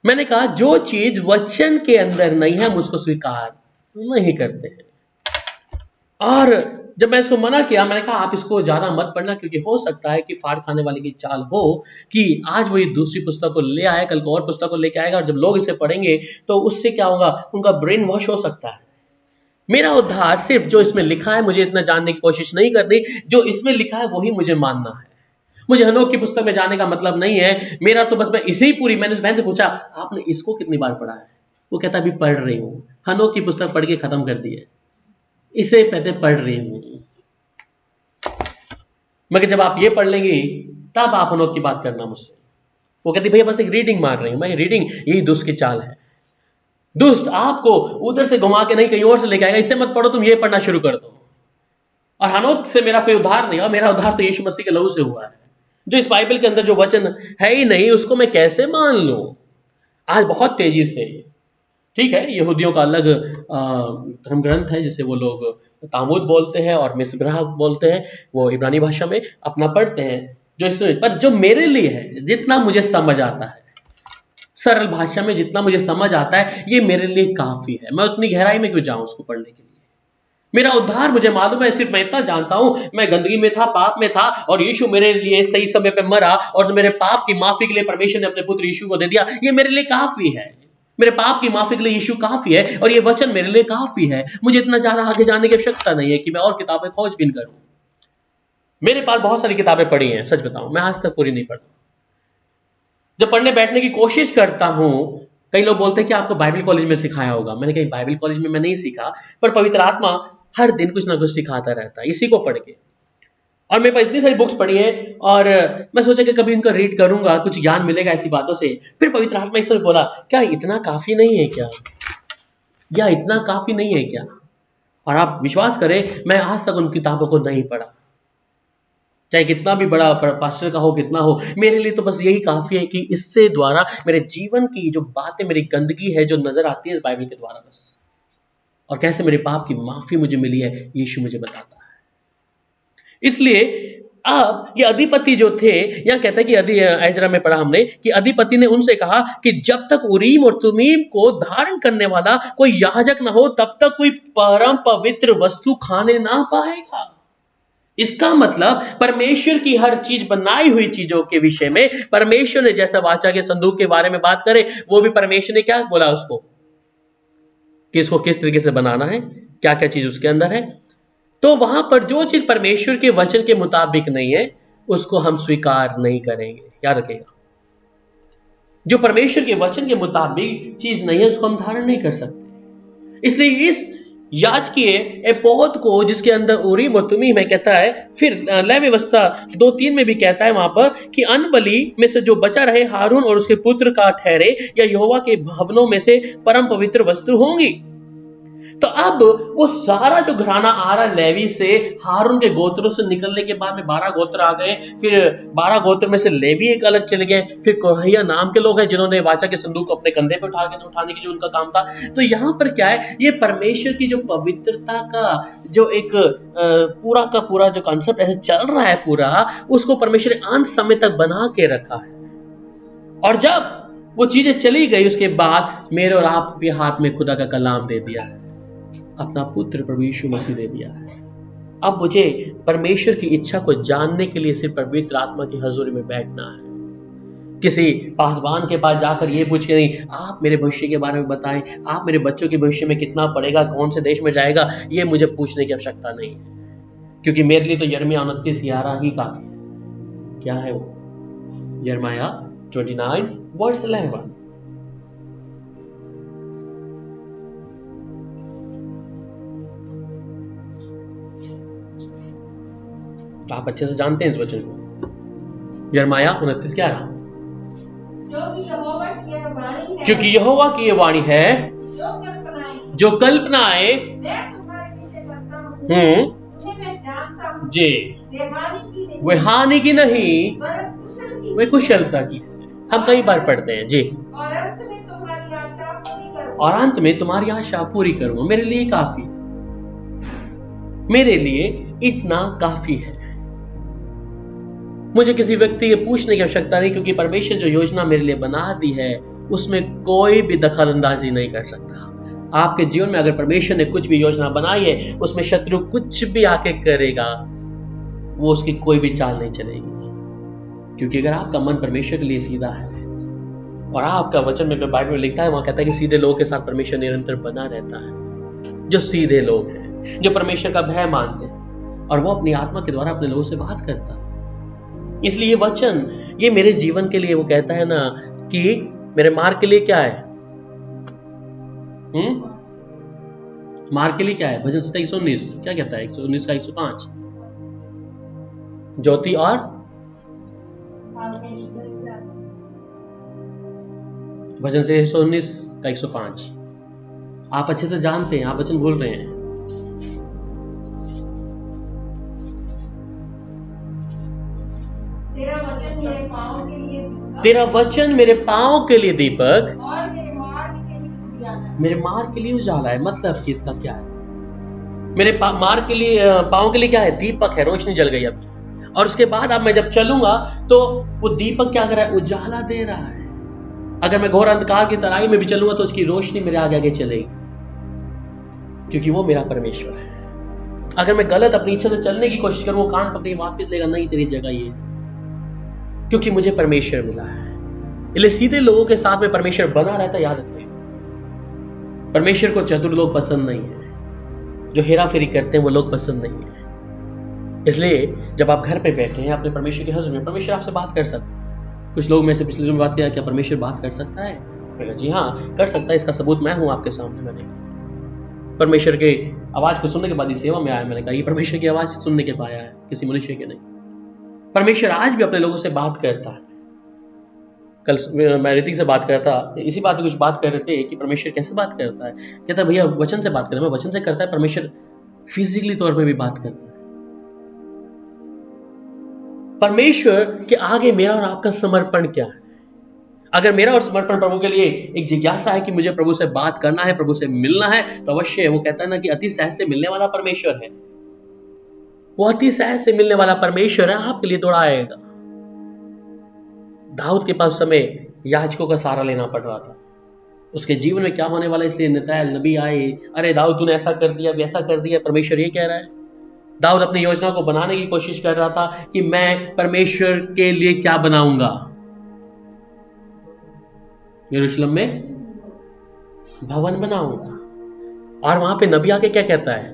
मैंने कहा जो चीज वचन के अंदर नहीं है हम उसको स्वीकार नहीं करते हैं। और जब मैं इसको मना किया, मैंने कहा आप इसको ज्यादा मत पढ़ना, क्योंकि हो सकता है कि फाड़ खाने वाले की चाल हो कि आज वो ये दूसरी पुस्तक को ले आए, कल को और पुस्तक को लेके आएगा, और जब लोग इसे पढ़ेंगे तो उससे क्या होगा, उनका ब्रेन वॉश हो सकता है। मेरा उद्धार सिर्फ जो इसमें लिखा है, मुझे इतना जानने की कोशिश नहीं करनी, जो इसमें लिखा है वही मुझे मानना है। मुझे हनोक की पुस्तक में जाने का मतलब नहीं है मेरा, तो बस मैं इसे ही पूरी, मैंने उस बहन से पूछा आपने इसको कितनी बार पढ़ा है? वो कहता अभी पढ़ रही हूँ, हनोक की पुस्तक पढ़ के खत्म कर दी है, इसे पहले पढ़ रही हूँ। मगर जब आप ये पढ़ लेंगी तब आप हनोक की बात करना मुझसे। वो कहती भैया बस एक रीडिंग मार रही हूँ। मैं रीडिंग, यही दुष्ट की चाल है। दुष्ट आपको उधर से घुमा के नहीं कहीं और से लेके आएगा, इससे मत पढ़ो, तुम ये पढ़ना शुरू कर दो। और हनोक से मेरा कोई उद्धार नहीं है, मेरा उद्धार तो यीशु मसीह के लहू से हुआ है। जो इस बाइबल के अंदर जो वचन है ही नहीं, उसको मैं कैसे मान लूं? आज बहुत तेजी से, ठीक है, यहूदियों का अलग धर्म ग्रंथ है जिसे वो लोग तामुद बोलते हैं और मिसब्राह बोलते हैं, वो इब्रानी भाषा में अपना पढ़ते हैं। जो इसमें, पर जो मेरे लिए है, जितना मुझे समझ आता है, सरल भाषा में जितना मुझे समझ आता है, ये मेरे लिए काफी है। मैं उतनी गहराई में क्यों जाऊं उसको पढ़ने के लिए? मेरा उद्धार मुझे मालूम है, सिर्फ मैं इतना जानता हूं, मैं गंदगी में था, पाप में था, और यीशु मेरे लिए सही समय पे मरा, और मेरे पाप की माफी के लिए परमेश्वर ने अपने पुत्र यीशु को दे दिया। ये मेरे लिए काफी है। मेरे पाप की माफी के लिए यीशु काफी है, और ये वचन मेरे लिए काफी है। मुझे इतना ज्यादा आगे जाने की आवश्यकता नहीं है कि मैं और किताबें खोजबीन करूं। मेरे पास बहुत सारी किताबें पढ़ी हैं, सच बताऊं मैं आज तक पूरी नहीं पढ़ा। जब पढ़ने बैठने की कोशिश करता हूं, कई लोग बोलते हैं कि आपको बाइबल कॉलेज में सिखाया होगा। मैंने कहा बाइबल कॉलेज में मैं नहीं सीखा, पर पवित्र आत्मा हर दिन कुछ ना कुछ सिखाता रहता है इसी को पढ़ के। और मेरे पास इतनी सारी बुक्स पढ़ी है और मैं सोचा कि कभी इनको रीड करूंगा, कुछ ज्ञान मिलेगा ऐसी बातों से। फिर पवित्र आत्मा इस समय बोला, क्या इतना काफी नहीं है क्या? क्या इतना काफी नहीं है क्या? और आप विश्वास करें, मैं आज तक उन किताबों को नहीं पढ़ा, चाहे कितना भी बड़ा पास्टर का हो, कितना हो, मेरे लिए तो बस यही काफी है कि इससे द्वारा मेरे जीवन की जो बातें, मेरी गंदगी है जो नजर आती है इस बाइबल के द्वारा बस, और कैसे मेरे पाप की माफी मुझे मिली है, यीशु मुझे बताता है। इसलिए अब ये अधिपति जो थे, यहां कहता है कि एजरा में पढ़ा हमने कि अधिपति ने उनसे कहा कि जब तक उरीम और तुमीम को धारण करने वाला कोई याजक ना हो, तब तक कोई परम पवित्र वस्तु खाने ना पाएगा। इसका मतलब परमेश्वर की हर चीज, बनाई हुई चीजों के विषय में परमेश्वर ने, जैसा वाचा के संदूक के बारे में बात करें, वो भी परमेश्वर ने क्या बोला उसको, कि इसको किस तरीके से बनाना है, क्या क्या चीज उसके अंदर है। तो वहां पर जो चीज परमेश्वर के वचन के मुताबिक नहीं है उसको हम स्वीकार नहीं करेंगे, याद रखिएगा। जो परमेश्वर के वचन के मुताबिक चीज नहीं है उसको हम धारण नहीं कर सकते। इसलिए इस याजकीय एपोद को, जिसके अंदर उरीम और तुमीम में कहता है, फिर लय व्यवस्था 2:3 में भी कहता है वहां पर कि अन्न बलि में से जो बचा रहे हारून और उसके पुत्र का ठहरे या यहोवा के भवनों में से परम पवित्र वस्तु होंगी। तो अब वो सारा जो घराना आ रहा लेवी से, हारून के गोत्रों से निकलने के बाद में 12 गोत्र आ गए, फिर 12 गोत्र में से लेवी एक अलग चले गए, फिर कोरहिया नाम के लोग हैं जिन्होंने वाचा के संदूक को अपने कंधे पे उठाने की जो उनका काम था। तो यहाँ पर क्या है, ये परमेश्वर की जो पवित्रता का जो एक पूरा का पूरा जो कॉन्सेप्ट ऐसे चल रहा है पूरा, उसको परमेश्वर ने अंत समय तक बना के रखा है। और जब वो चीजें चली गई उसके बाद मेरे और आपके हाथ में खुदा का कलाम दे दिया है, अपना पुत्र प्रभु यीशु मसीह दे दिया है। अब मुझे परमेश्वर की इच्छा को जानने के लिए सिर्फ पवित्र आत्मा की हजूरी में बैठना है। किसी पासवान के पास जाकर ये पूछ के नहीं, आप मेरे भविष्य के बारे में बताएं, आप मेरे बच्चों के भविष्य में कितना पढ़ेगा, कौन से देश में जाएगा, ये मुझे पूछने की आवश्यकता नहीं है, क्योंकि मेरे लिए तो यिर्मयाह 29:11 ही काफी है। क्या है वो? यिर्मयाह 29:11। आप अच्छे से जानते हैं इस वचन को। यिर्मयाह 29:11, क्योंकि यहोवा की यह वाणी है, जो कल्पनाएं जी वे हानि की नहीं, वे कुशलता की। हम कई बार पढ़ते हैं जी, और अंत में तुम्हारी आशा पूरी करूंगा। मेरे लिए काफी, मेरे लिए इतना काफी है। मुझे किसी व्यक्ति के पूछने की आवश्यकता नहीं, क्योंकि परमेश्वर जो योजना मेरे लिए बना दी है उसमें कोई भी दखल अंदाजी नहीं कर सकता। आपके जीवन में अगर परमेश्वर ने कुछ भी योजना बनाई है, उसमें शत्रु कुछ भी आके करेगा, वो उसकी कोई भी चाल नहीं चलेगी। क्योंकि अगर आपका मन परमेश्वर के लिए सीधा है, और आपका वचन में बाइबल में लिखता है, वहां कहता है कि सीधे लोगों के साथ परमेश्वर निरंतर बना रहता है। जो सीधे लोग हैं, जो परमेश्वर का भय मानते हैं, और वो अपनी आत्मा के द्वारा अपने लोगों से बात करता है। इसलिए ये वचन, ये मेरे जीवन के लिए, वो कहता है ना कि मेरे मार्ग के लिए क्या है, मार्ग के लिए क्या है। भजन 119 क्या कहता है? 119 का 105, ज्योति और भजन से 119 का 105। आप अच्छे से जानते हैं, आप वचन भूल रहे हैं। तेरा वचन मेरे पाँव के लिए दीपक और मेरे मार्ग के लिए उजाला है। मतलब कि इसका क्या है? मेरे मार्ग के लिए, पाँव के लिए क्या है? दीपक है, रोशनी जल गई अभी। और उसके बाद अब मैं जब चलूंगा तो वो दीपक क्या कर रहा है? उजाला दे रहा है। अगर मैं घोर अंधकार की तराई में भी चलूंगा तो उसकी रोशनी मेरे आगे आगे चलेगी, क्योंकि वो मेरा परमेश्वर है। अगर मैं गलत अपनी इच्छा से चलने की कोशिश करूं, वो कान पकड़े वापस लेगा, नहीं तेरी जगह ये, क्योंकि मुझे परमेश्वर मिला है। इसलिए सीधे लोगों के साथ में परमेश्वर बना रहता है। याद रखिए, परमेश्वर को चतुर लोग पसंद नहीं है, जो हेरा फेरी करते हैं वो लोग पसंद नहीं है। इसलिए जब आप घर पे बैठे हैं अपने परमेश्वर के हजूर में, परमेश्वर आपसे बात कर सकता है। कुछ लोग में से पिछले दिन बात किया, क्या परमेश्वर बात कर सकता है? मैंने जी हाँ कर सकता है, इसका सबूत मैं हूं आपके सामने। मैंने परमेश्वर के आवाज को सुनने के बाद ही सेवा में आया। मैंने कहा ये परमेश्वर की आवाज सुनने के पाया है, किसी मनुष्य के नहीं। परमेश्वर आज भी अपने लोगों से बात करता है। कल मैं ऋतिक से बात करता, इसी बात पे कुछ बात कर रहे थे कि परमेश्वर कैसे बात करता है। कहता है भैया वचन से बात करें। मैं वचन से करता है, परमेश्वर फिजिकली तौर पे भी बात करता है। परमेश्वर के आगे मेरा और आपका समर्पण क्या है? अगर मेरा और समर्पण प्रभु के लिए एक जिज्ञासा है कि मुझे प्रभु से बात करना है, प्रभु से मिलना है, तो अवश्य वो कहता है ना कि अति सहज से मिलने वाला परमेश्वर है। वो अति सहज से मिलने वाला परमेश्वर है, आपके लिए दौड़ा आएगा। दाऊद के पास समय याजकों का सहारा लेना पड़ रहा था। उसके जीवन में क्या होने वाला, इसलिए नतायल नबी आए, अरे दाऊद तूने ऐसा कर दिया, वैसा कर दिया। परमेश्वर ये कह रहा है। दाऊद अपनी योजना को बनाने की कोशिश कर रहा था कि मैं परमेश्वर के लिए क्या बनाऊंगा। यरूशलेम में भवन बनाऊंगा। और वहां पे नबी आके क्या कहता है,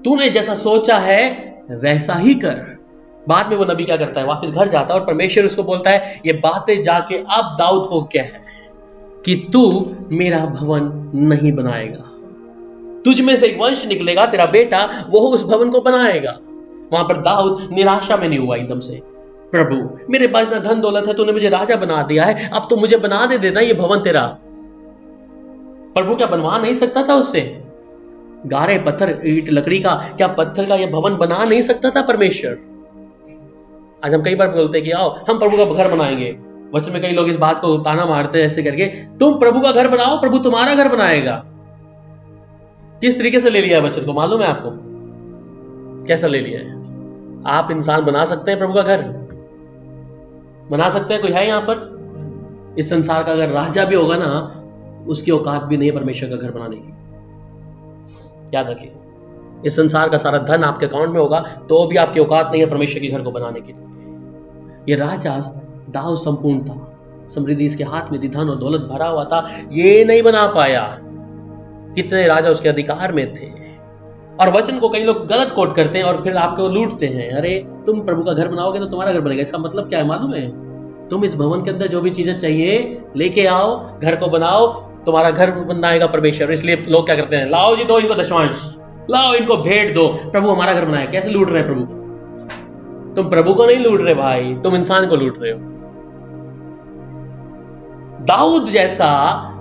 तूने जैसा सोचा है वैसा ही कर। बाद में वो नबी क्या करता है, वापस घर जाता है और परमेश्वर उसको बोलता है ये बातें जाके अब दाऊद को क्या है कि तू मेरा भवन नहीं बनाएगा, तुझ में से एक वंश निकलेगा, तेरा बेटा, वो उस भवन को बनाएगा। वहां पर दाऊद निराशा में नहीं हुआ एकदम से, प्रभु मेरे पास ना धन दौलत है, तूने मुझे राजा बना दिया है, अब तो मुझे बना दे देना ये भवन तेरा। प्रभु क्या बनवा नहीं सकता था उससे? गारे पत्थर ईंट लकड़ी का, क्या पत्थर का यह भवन बना नहीं सकता था परमेश्वर? आज हम कई बार बोलते हैं कि आओ हम प्रभु का घर बनाएंगे। वचन में कई लोग इस बात को ताना मारते हैं ऐसे करके, तुम प्रभु का घर बनाओ, प्रभु तुम्हारा घर बनाएगा। किस तरीके से ले लिया है वचन को, मालूम है आपको? कैसा ले लिया है? आप इंसान बना सकते हैं प्रभु का घर? बना सकते हैं? कोई है यहां पर इस संसार का अगर राजा भी होगा ना, उसकी औकात भी नहीं है परमेश्वर का घर बनाने की। याद रखिए, इस संसार का सारा धन आपके अकाउंट में होगा तो भी आपकी औकात नहीं है परमेश्वर के घर को बनाने के लिए। ये राजा दाऊद संपूर्ण था, समृद्धि इसके हाथ में थी, धन और दौलत भरा हुआ था, ये नहीं बना पाया। कितने राजा उसके अधिकार में थे। और वचन को कई लोग गलत कोट करते हैं और फिर आपको लूटते हैं। अरे तुम प्रभु का घर बनाओगे तो तुम्हारा घर बनेगा। इसका मतलब क्या है मालूम है? तुम इस भवन के अंदर जो भी चीजें चाहिए लेके आओ, घर को बनाओ, तुम्हारा घर बनाएगा परमेश्वर। इसलिए लोग क्या करते हैं, लाओ जी दो इनको दशमांश, लाओ इनको भेंट दो, प्रभु हमारा घर बनाएगा। कैसे लूट रहे हैं प्रभु? तुम प्रभु को नहीं लूट रहे भाई, तुम इंसान को लूट रहे हो। दाऊद जैसा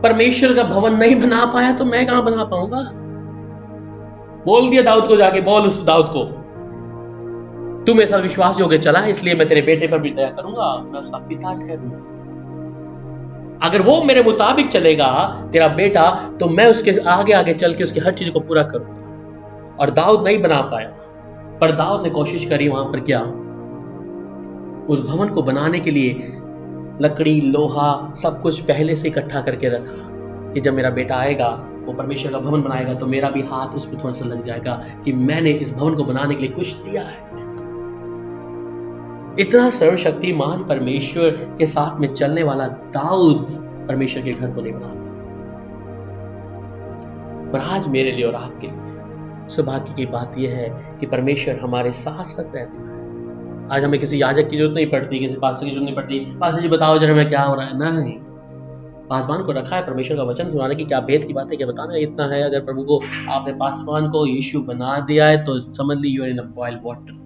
परमेश्वर का भवन नहीं बना पाया तो मैं कहां बना पाऊंगा? बोल दिया दाऊद को, जाके बोल उस दाऊद को, तू मेरे साथ विश्वास योग्य चला, इसलिए मैं तेरे बेटे पर भी दया करूंगा, मैं उसका पिता ठहरूंगा। अगर वो मेरे मुताबिक चलेगा तेरा बेटा, तो मैं उसके आगे आगे चल के उसकी हर चीज को पूरा करूंगा। और दाऊद नहीं बना पाया, पर दाऊद ने कोशिश करी। वहां पर क्या, उस भवन को बनाने के लिए लकड़ी, लोहा, सब कुछ पहले से इकट्ठा करके रखा कि जब मेरा बेटा आएगा, वो परमेश्वर का भवन बनाएगा, तो मेरा भी हाथ उस पर थोड़ा सा लग जाएगा कि मैंने इस भवन को बनाने के लिए कुछ दिया है। इतना सर्वशक्तिमान परमेश्वर के साथ में चलने वाला दाऊद परमेश्वर के घर को नहीं बना। पर आज मेरे लिए और आपके लिए सौभाग्य की बात यह है कि परमेश्वर हमारे साथ साथ रहता है। आज हमें किसी याजक की जरूरत नहीं पड़ती, किसी पास्टर की जरूरत नहीं पड़ती, पास्टर जी बताओ जरा हमें क्या हो रहा है। नहीं, पासवान को रखा है परमेश्वर का वचन सुनाने की। क्या भेद की बात है, क्या बताना है? इतना है, अगर प्रभु को आपने पासवान को यीशु बना दिया है तो समझ ली you are in a boiled water.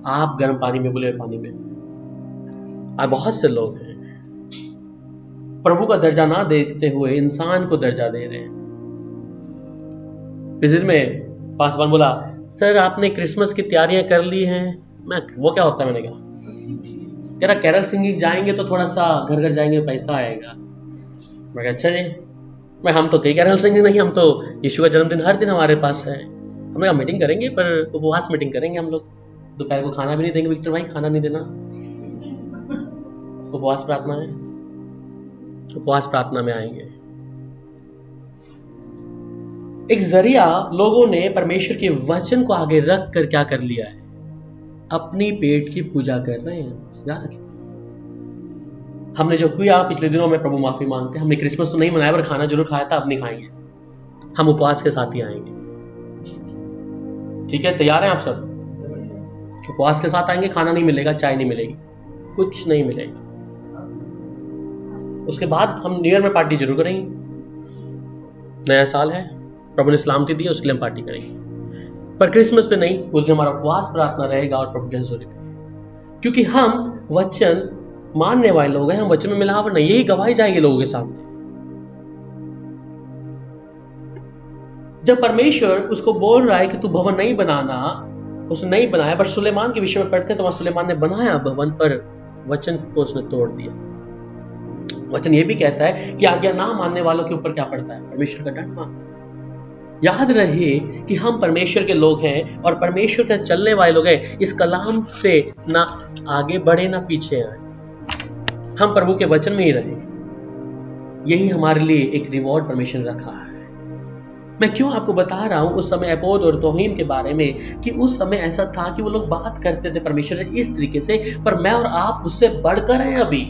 आप गर्म पानी में, बुले पानी में। आज बहुत से लोग हैं प्रभु का दर्जा ना देखते हुए इंसान को दर्जा दे रहे हैं। विजिट में पासवान बोला, सर आपने क्रिसमस की तैयारियां कर ली हैं? मैं, वो क्या होता है? मैंने कहा, कह रहा कैरल सिंगिंग जाएंगे तो थोड़ा सा घर घर जाएंगे, पैसा आएगा। मैं कहा अच्छा जी, मैं हम तो कई कैरल सिंगिंग नहीं, हम तो यीशु का जन्मदिन हर दिन हमारे पास है। हमने कहा मीटिंग करेंगे, पर उपवास मीटिंग करेंगे हम लोग, दोपहर को खाना भी नहीं देंगे। विक्टर भाई खाना नहीं देना, उपवास प्रार्थना है, उपवास प्रार्थना में आएंगे। एक जरिया लोगों ने परमेश्वर के वचन को आगे रख कर क्या कर लिया है, अपनी पेट की पूजा कर रहे हैं। याद रखिए, हमने जो किया पिछले दिनों में, प्रभु माफी मांगते हैं। हमने क्रिसमस तो नहीं मनाया, पर खाना जरूर खाया था, अब नहीं खाएंगे। हम उपवास के साथ ही आएंगे। ठीक है, तैयार हैं आप सब? उपवास के साथ आएंगे, खाना नहीं मिलेगा, चाय नहीं मिलेगी, कुछ नहीं मिलेगा। उसके बाद हम न्यू ईयर में पार्टी जरूर करेंगे, नया साल है, प्रभु ने सलामती दी, उसके लिए हम पार्टी करेंगे। पर क्रिसमस पे नहीं, उस दिन हमारा उपवास प्रार्थना रहेगा और प्रभु की हजूरी में, क्योंकि हम वचन मानने वाले लोग हैं, हम वचन में मिलावट नहीं, यही गवाही जाएगी लोगों के सामने। जब परमेश्वर उसको बोल रहा है कि तू भवन नहीं बनाना, उसने नहीं बनाया, बट सुलेमान के विषय में पढ़ते हैं तो वहां सुलेमान ने बनाया भवन, पर वचन को उसने तोड़ दिया। वचन ये भी कहता है कि आज्ञा ना मानने वालों के ऊपर क्या पड़ता है, परमेश्वर का दंड मानता है। याद रहे कि हम परमेश्वर के लोग हैं और परमेश्वर के चलने वाले लोग हैं। इस कलाम से ना आगे बढ़े ना पीछे आए, हम प्रभु के वचन में ही रहे। यही हमारे लिए एक रिवॉर्ड परमेश्वर ने रखा है। मैं क्यों आपको बता रहा हूं उस समय एपोद और तौहीन के बारे में, कि उस समय ऐसा था कि वो लोग बात करते थे परमेश्वर से इस तरीके से, पर मैं और आप उससे बढ़कर हैं। अभी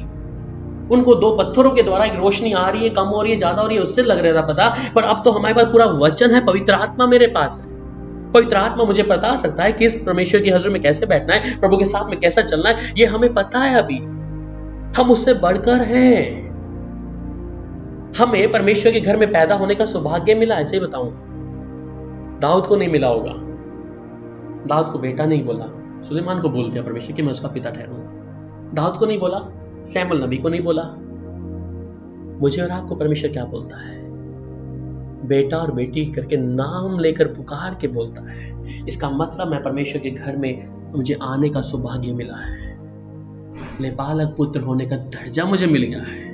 उनको दो पत्थरों के द्वारा एक रोशनी आ रही है, कम हो रही है, ज्यादा हो रही है, उससे लग रहा था पता, पर अब तो हमारे पास पूरा वचन है, पवित्र आत्मा मेरे पास है। पवित्र आत्मा मुझे बता सकता है कि इस परमेश्वर की हजूर में कैसे बैठना है, प्रभु के साथ में कैसा चलना है, ये हमें पता है। अभी हम उससे बढ़कर हैं। हमें परमेश्वर के घर में पैदा होने का सौभाग्य मिला है। सही बताऊं, दाऊद को नहीं मिला होगा। दाऊद को बेटा नहीं बोला, सुलेमान को बोल दिया परमेश्वर कि मैं उसका पिता ठहरूंगा। दाऊद को नहीं बोला, सैमुअल नबी को नहीं बोला। मुझे और आपको परमेश्वर क्या बोलता है? बेटा और बेटी करके नाम लेकर पुकार के बोलता है। इसका मतलब मैं परमेश्वर के घर में मुझे आने का सौभाग्य मिला है, ले बालक पुत्र होने का दर्जा मुझे मिल गया है।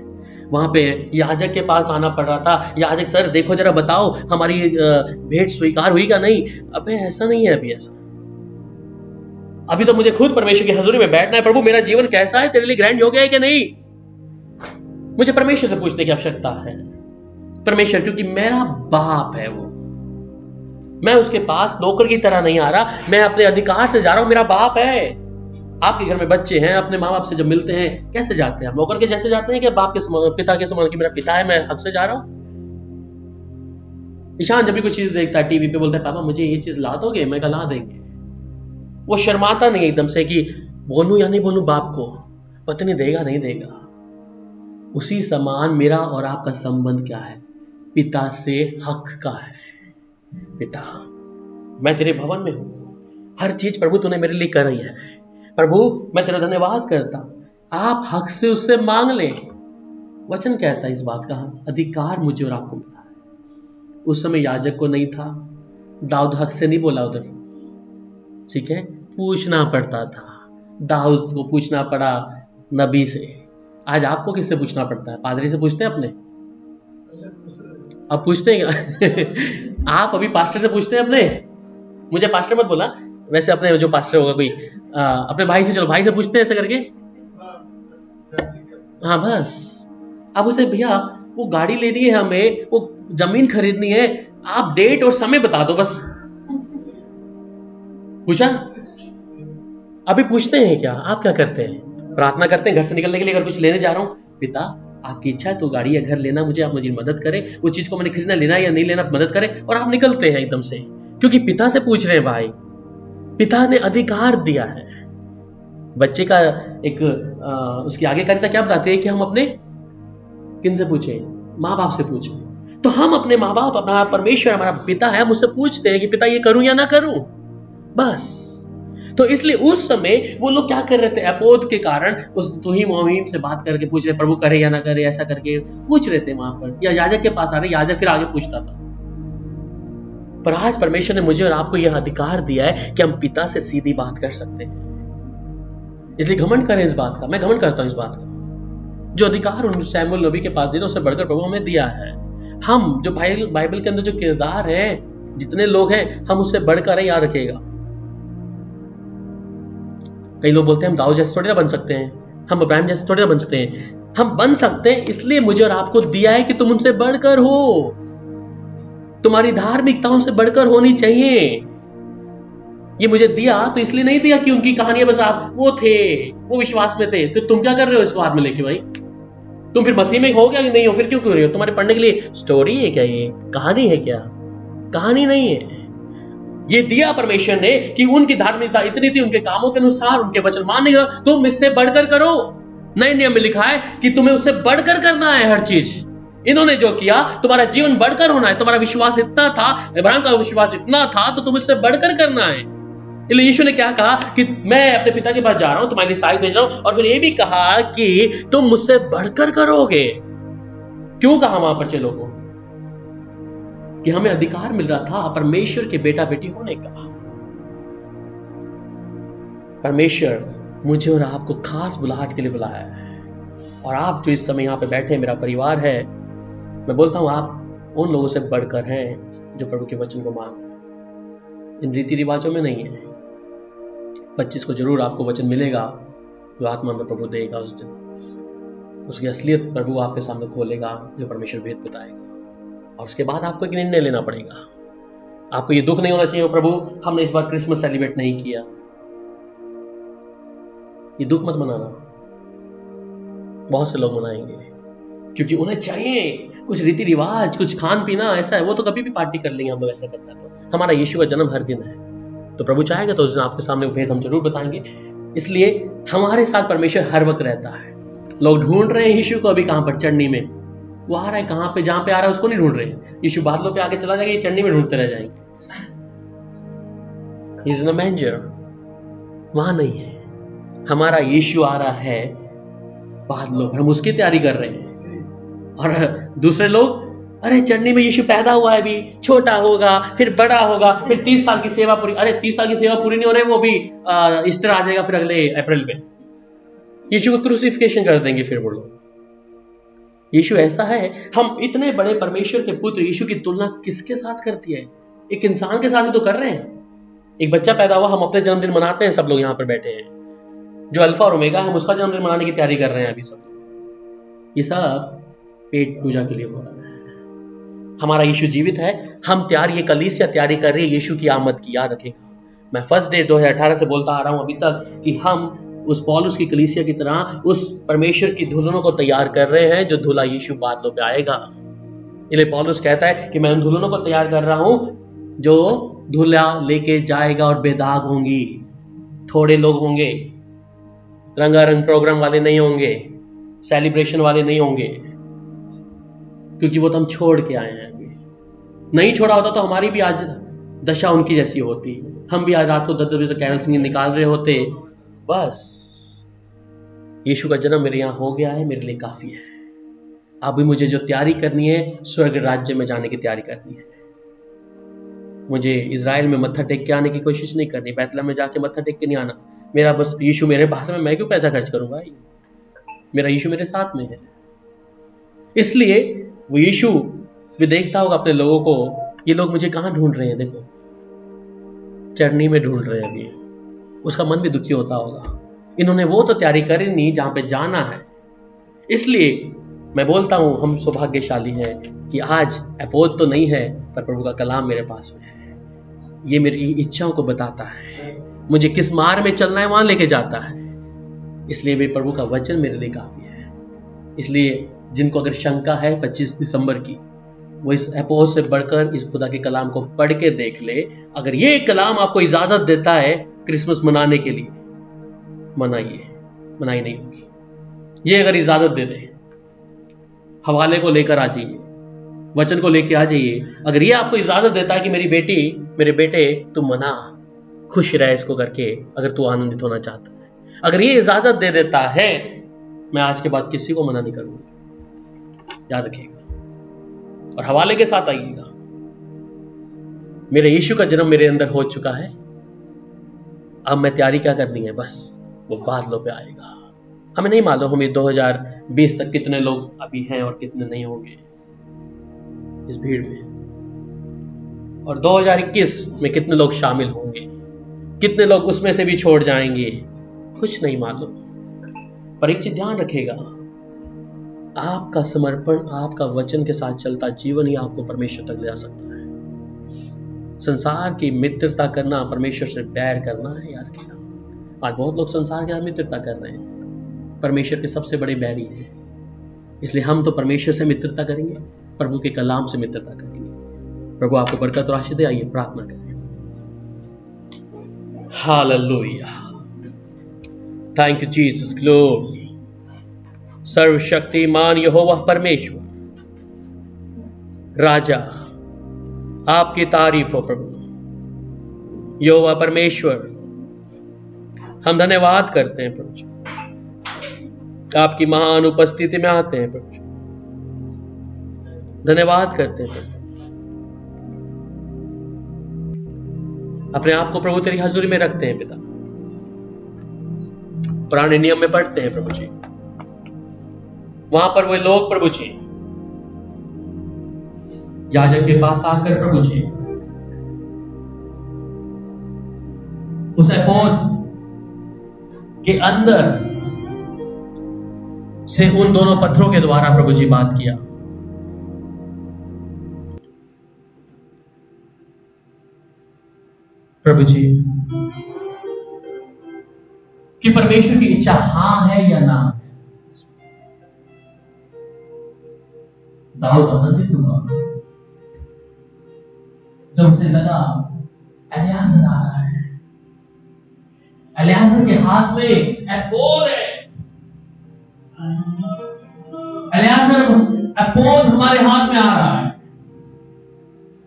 वहां पे याजक के पास आना पड़ रहा था, याजक सर देखो जरा बताओ हमारी भेंट स्वीकार हुई क्या नहीं। अबे ऐसा नहीं है, अभी तो मुझे खुद परमेश्वर की हजूरी में बैठना है। प्रभु मेरा जीवन कैसा है, तेरे लिए ग्रैंड हो गया है कि नहीं? मुझे परमेश्वर से पूछने की आवश्यकता है। परमेश्वर क्योंकि मेरा बाप है वो, मैं उसके पास नौकर की तरह नहीं आ रहा, मैं अपने अधिकार से जा रहा हूं। मेरा बाप है। आपके घर में बच्चे हैं, अपने माँ बाप से जब मिलते हैं कैसे जाते हैं? आप नौकर के जैसे जाते हैं कि बाप के समान, पिता के समान, कि मेरा पिता है, मैं हक से जा रहा हूं? ईशान जब भी कोई चीज देखता है टीवी पे, बोलता है पापा मुझे ये चीज ला दोगे? मैं कहा ला देंगे। वो शर्माता नहीं एकदम से कि बोलूं या नहीं बोलूं बाप को, पता नहीं देगा नहीं देगा। उसी समान मेरा और आपका संबंध क्या है? पिता से हक का है। पिता मैं तेरे भवन में हूं, हर चीज प्रभु तूने मेरे लिए कर रही है। प्रभु मैं तेरा धन्यवाद करता, आप हक से उससे मांग ले। वचन कहता है इस बात का अधिकार मुझे और आपको मिला है। उस समय याजक को नहीं था, दाऊद हक से नहीं बोला उधर, ठीक है, पूछना पड़ता था। दाऊद को पूछना पड़ा नबी से। आज आपको किससे पूछना पड़ता है? पादरी से पूछते हैं अपने? अब पूछते हैं क्या? आप अभी पास्टर से पूछते हैं अपने? मुझे पास्टर मत बोला, वैसे अपने जो पास्टर होगा कोई अपने भाई से, चलो भाई से पूछते हैं ऐसे करके। हाँ बस अब उसे भैया वो गाड़ी लेनी है हमें, वो जमीन खरीदनी है, आप डेट और समय बता दो बस। पूछा? अभी पूछते हैं क्या? आप क्या करते हैं? प्रार्थना करते हैं घर से निकलने के लिए, अगर कुछ लेने जा रहा हूं, पिता आपकी इच्छा है तो गाड़ी या घर लेना मुझे, आप मुझे मदद करें, वो चीज को मैंने खरीदना, लेना या नहीं लेना, मदद करें। और आप निकलते हैं एकदम से, क्योंकि पिता से पूछ रहे हैं। भाई पिता ने अधिकार दिया है। बच्चे का एक उसकी आज्ञाकारिता क्या बताती है कि हम अपने किन से पूछे? माँ बाप से पूछे। तो हम अपने माँ बाप, अपना परमेश्वर हमारा पिता है, हम उससे पूछते हैं कि पिता ये करूं या ना करूं, बस। तो इसलिए उस समय वो लोग क्या कर रहे थे? अपोद के कारण उस तुहीम मुहीम से बात करके पूछ रहे, प्रभु करे या ना करे, ऐसा करके पूछ रहे थे वहां पर, या याजक के पास आ रहे, याजक फिर आगे पूछता था। पर आज परमेश्वर ने मुझे और आपको यह अधिकार दिया है कि हम पिता से सीधी बात कर सकते हैं। इसलिए घमंड करें इस बात का, मैं घमंड करता हूं इस बात का। जो अधिकार उन सैमुअल नबी के पास दिया, उससे बढ़कर प्रभु हमें दिया है। हम जो बाइबल के अंदर जो किरदार है, जितने लोग हैं, हम उससे बढ़कर है, याद रखिएगा। कई लोग बोलते हैं हम दाऊद जैसे थोड़ी ना बन सकते हैं, हम इब्राहिम जैसे थोड़ी ना बन सकते हैं। हम बन सकते हैं, इसलिए मुझे और आपको दिया है कि तुम उनसे बढ़कर हो। तुम्हारी धार्मिकता उनसे बढ़कर होनी चाहिए। ये मुझे दिया तो इसलिए नहीं दिया कि उनकी कहानियां बस आप वो थे, वो विश्वास में थे। तो तुम क्या कर रहे हो इसको हाथ में लेके? भाई तुम फिर मसीह में हो क्या कि नहीं हो? फिर क्यों कर रहे हो? तुम्हारे पढ़ने के लिए स्टोरी है क्या? ये कहानी है क्या? कहानी नहीं है। ये दिया परमेश्वर ने कि उनकी धार्मिकता इतनी थी, उनके कामों के अनुसार, उनके वचन मानने का, तुम इससे बढ़कर करो। नए नियम में लिखा है कि तुम्हें उससे बढ़कर करना है हर चीज। इन्होंने जो किया, तुम्हारा जीवन बढ़कर होना है। तुम्हारा विश्वास इतना था, इब्राहिम का विश्वास इतना था, तो तुम इससे बढ़कर करना है। इसलिए यीशु ने क्या कहा कि मैं अपने पिता के पास जा रहा हूं, तुम्हारे लिए साई भेज रहा हूं, और फिर ये भी कहा कि तुम मुझसे बढ़कर करोगे। क्यों कहा वहां पर चलो को? कि हमें अधिकार मिल रहा था परमेश्वर के बेटा बेटी होने का। परमेश्वर मुझे और आपको खास बुलाहट के लिए बुलाया है, और आप जो इस समय यहां पे बैठे, मेरा परिवार है, मैं बोलता हूं आप उन लोगों से बढ़कर हैं जो प्रभु के वचन को मानते, इन रीति रिवाजों में नहीं है। 25 को जरूर आपको वचन मिलेगा जो आत्मा में प्रभु देगा उस दिन। उसकी असलियत प्रभु आपके सामने खोलेगा, जो परमेश्वर भेद बताएगा, और उसके बाद आपको एक निर्णय लेना पड़ेगा। आपको ये दुख नहीं होना चाहिए, प्रभु हमने इस बार क्रिसमस सेलिब्रेट नहीं किया। ये दुख मत मनाना। बहुत से लोग मनाएंगे क्योंकि उन्हें चाहिए कुछ रीति रिवाज, कुछ खान पीना, ऐसा है। वो तो कभी भी पार्टी कर लेंगे, हम लोग ऐसा करते हैं। तो हमारा यीशु का जन्म हर दिन है, तो प्रभु चाहेगा तो उस दिन आपके सामने भेद हम जरूर बताएंगे। इसलिए हमारे साथ परमेश्वर हर वक्त रहता है। लोग ढूंढ रहे हैं यीशु को, अभी कहां पर? चढ़नी में। वो आ रहा है कहां पे? जहां पे आ रहा है उसको नहीं ढूंढ रहे। यीशु बादलों पे आगे चला जाएगा, ये चढ़नी में ढूंढते रह जाएंगे। He's in a manger, वहां नहीं है। हमारा यीशु आ रहा है बादलों पर, हम उसकी तैयारी कर रहे हैं। और दूसरे लोग, अरे चढ़नी में यीशु पैदा हुआ है, अभी छोटा होगा, फिर बड़ा होगा, फिर 30 साल की सेवा पूरी। अरे 30 साल की सेवा पूरी नहीं हो रही, वो भी ईस्टर आ जाएगा फिर अगले अप्रैल में। यीशु को क्रूसिफिकेशन कर देंगे फिर वो लोग। यीशु ऐसा है, हम इतने बड़े परमेश्वर के पुत्र यीशु की तुलना किसके साथ करती है? एक इंसान के साथ ही तो कर रहे हैं। एक बच्चा पैदा हुआ, हम अपने जन्मदिन मनाते हैं, सब लोग यहाँ पर बैठे हैं। जो अल्फा और ओमेगा, हम उसका जन्मदिन मनाने की तैयारी कर रहे हैं अभी सब। ये सब पेट पूजा के लिए हो रहा है। हमारा यीशु जीवित है, हम तैयारी, ये कलीसिया तैयारी कर रही है यीशु की आमद की। याद रखेगा, मैं फर्स्ट डे 2018 से बोलता आ रहा हूं अभी तक कि हम उस पौलुस की कलीसिया की तरह उस परमेश्वर की दुल्हनों को तैयार कर रहे हैं जो दूल्हा यीशु बादलों पे आएगा। इसलिए पौलुस कहता है कि मैं उन दुल्हनों को तैयार कर रहा हूं जो दूल्हा लेके जाएगा, और बेदाग होंगी। थोड़े लोग होंगे, रंगारंग प्रोग्राम वाले नहीं होंगे, सेलिब्रेशन वाले नहीं होंगे, क्योंकि वो तो हम छोड़ के आए हैं। अभी नहीं छोड़ा होता तो हमारी भी आज दशा उनकी जैसी होती। हम भी आज रात को 10 बजे तक कैरल सिंगिंग निकाल रहे होते। बस यीशु का जन्म मेरे यहाँ हो गया है, मेरे लिए काफी है। अभी मुझे जो तैयारी करनी है, स्वर्ग राज्य में जाने की तैयारी करनी है। मुझे इजराइल में मत्था टेक के आने की कोशिश नहीं करनी, बैतलहम में जाके मत्था टेक के नहीं आना। मेरा बस यीशु मेरे पास में, मैं क्यों पैसा खर्च करूं भाई? मेरा यीशु मेरे साथ में है। इसलिए वो यीशु भी देखता होगा अपने लोगों को, ये लोग मुझे कहां ढूंढ रहे हैं, देखो चढ़नी में ढूंढ रहे हैं अभी। उसका मन भी दुखी होता होगा। इन्होंने वो तो तैयारी करी नहीं जहां पे जाना है। इसलिए मैं बोलता हूं, हम सौभाग्यशाली हैं कि आज अपोध तो नहीं है, पर प्रभु का कलाम मेरे पास में है। ये मेरी इच्छाओं को बताता है, मुझे किस मार्ग में चलना है वहां लेके जाता है। इसलिए भी प्रभु का वचन मेरे लिए काफी है। इसलिए जिनको अगर शंका है 25 दिसंबर की, वो इस अपोध से बढ़कर इस खुदा के कलाम को पढ़ के देख ले। अगर ये कलाम आपको इजाजत देता है क्रिसमस मनाने के लिए, मनाइए, मनाई नहीं होगी। ये अगर इजाजत दे दे, हवाले को लेकर आ जाइए, वचन को लेकर आ जाइए। अगर ये आपको इजाजत देता है कि मेरी बेटी, मेरे बेटे, तू मना, खुश रहे इसको करके, अगर तू आनंदित होना चाहता है, अगर ये इजाजत दे देता है, मैं आज के बाद किसी को मना नहीं करूंगा। याद रखिएगा और हवाले के साथ आइएगा। मेरे यीशु का जन्म मेरे अंदर हो चुका है, अब मैं तैयारी क्या करनी है? बस वो बादलों पे आएगा। हमें नहीं मालूम हम 2020 तक कितने लोग अभी हैं और कितने नहीं होंगे इस भीड़ में, और 2021 में कितने लोग शामिल होंगे, कितने लोग उसमें से भी छोड़ जाएंगे, कुछ नहीं मालूम। पर एक चीज ध्यान रखेगा, आपका समर्पण, आपका वचन के साथ चलता जीवन ही आपको परमेश्वर तक ले जा सकता है। संसार की मित्रता करना परमेश्वर से बैर करना है। याद रखिएगा, आज बहुत लोग संसार के साथ मित्रता कर रहे हैं, परमेश्वर के सबसे बड़े बैरी हैं। इसलिए हम तो परमेश्वर से मित्रता करेंगे, प्रभु के कलाम से मित्रता करेंगे। प्रभु आपको बरकत और आशीष दे। आइए प्रार्थना करें। Hallelujah, thank you Jesus, glory. सर्वशक्तिमान यहोवा परमेश्वर, राजा, आपकी तारीफ हो प्रभु। यहोवा परमेश्वर, हम धन्यवाद करते हैं प्रभु जी, आपकी महान उपस्थिति में आते हैं प्रभु जी, धन्यवाद करते हैं प्रभु। अपने आप को प्रभु तेरी हजूरी में रखते हैं पिता। पुराने नियम में पढ़ते हैं प्रभु जी, वहां पर वे लोग प्रभु जी याजक के पास आकर प्रभु जी उस एपोद के अंदर से उन दोनों पत्थरों के द्वारा प्रभु जी बात किया। प्रभु जी कि परमेश्वर की इच्छा हां है या ना है। दाऊद आनंदित हुआ जब उसे लगा एलियाजर आ रहा है, एलियाजर के हाथ में एपोद है, एलियाजर एपोद हमारे हाथ में आ रहा है,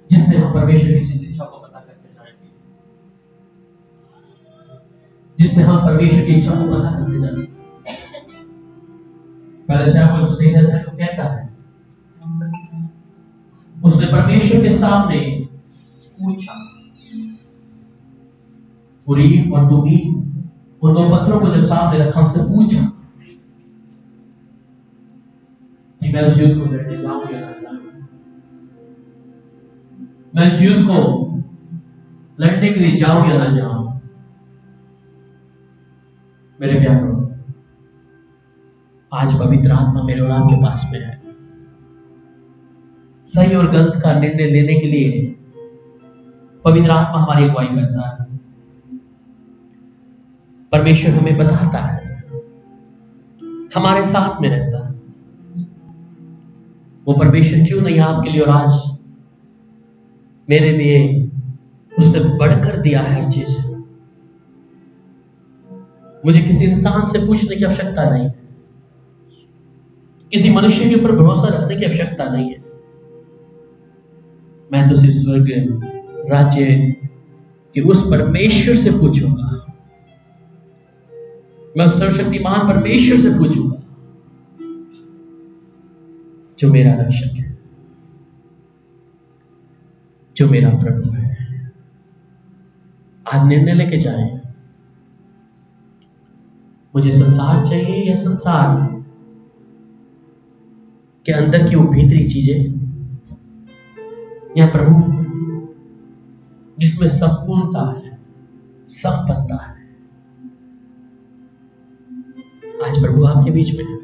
जिससे हम परमेश्वर की इच्छा को पता करते जाएंगे, जिससे हम परमेश्वर की इच्छा को पता करते जाएंगे। पहले शैमुएल सुतेजन को कहता है, उसने परमेश्वर के सामने पूछा, उरीम और तुमीम उन दो पत्थरों को जब सामने रखा, उससे पूछा कि मैं उस युद्ध को लड़ने जाऊं या ना जाऊं, मैं उस युद्ध को लड़ने के लिए जाऊं या ना जाऊं। मेरे प्यारों, आज पवित्र आत्मा मेरे और आपके पास में है। सही और गलत का निर्णय लेने के लिए पवित्र आत्मा हमारी अगुवाई करता है। परमेश्वर हमें बताता है, हमारे साथ में रहता है। वो परमेश्वर क्यों नहीं आपके लिए और आज मेरे लिए उससे बढ़कर दिया है हर चीज। मुझे किसी इंसान से पूछने की आवश्यकता नहीं, किसी मनुष्य के ऊपर भरोसा रखने की आवश्यकता नहीं है। मैं तो सिर्फ स्वर्ग राज्य कि उस परमेश्वर से पूछूंगा, मैं उस सर्वशक्तिमान परमेश्वर से पूछूंगा जो मेरा रक्षक है, जो मेरा प्रभु है। आज निर्णय लेके जाएं, मुझे संसार चाहिए या संसार के अंदर की वो भीतरी चीजें, या प्रभु जिसमें संपूर्णता है, संपन्नता है। आज प्रभु आपके बीच में है।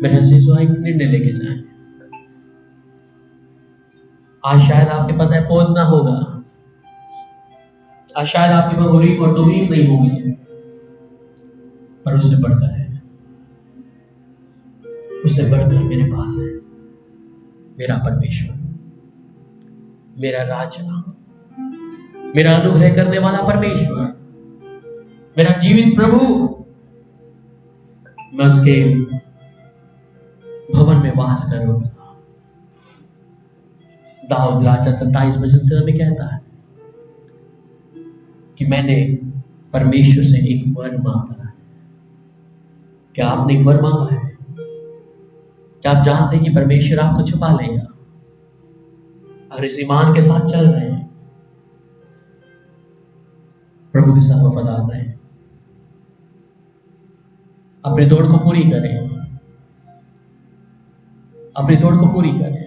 मेरे अजीजों, एक निर्णय लेके जाएं। आज शायद आपके पास एपोद ना होगा, आज शायद आपके पास उरीम और तुमीम नहीं होगी, पर उससे बढ़कर है, उससे बढ़कर मेरे पास है मेरा परमेश्वर, मेरा राजा, मेरा अनुग्रह करने वाला परमेश्वर, मेरा जीवित प्रभु। मैं उसके भवन में वास करूंगा। दाऊद राजा 27 वचन से हमें कहता है कि मैंने परमेश्वर से एक वर मांगा है। क्या आपने एक वर मांगा है? क्या आप जानते हैं कि परमेश्वर आपको छुपा लेगा अगर इस ईमान के साथ चल रहे हैं, प्रभु के साथ वफादार रहे, अपनी दौड़ को पूरी करें, अपनी दौड़ को पूरी करें।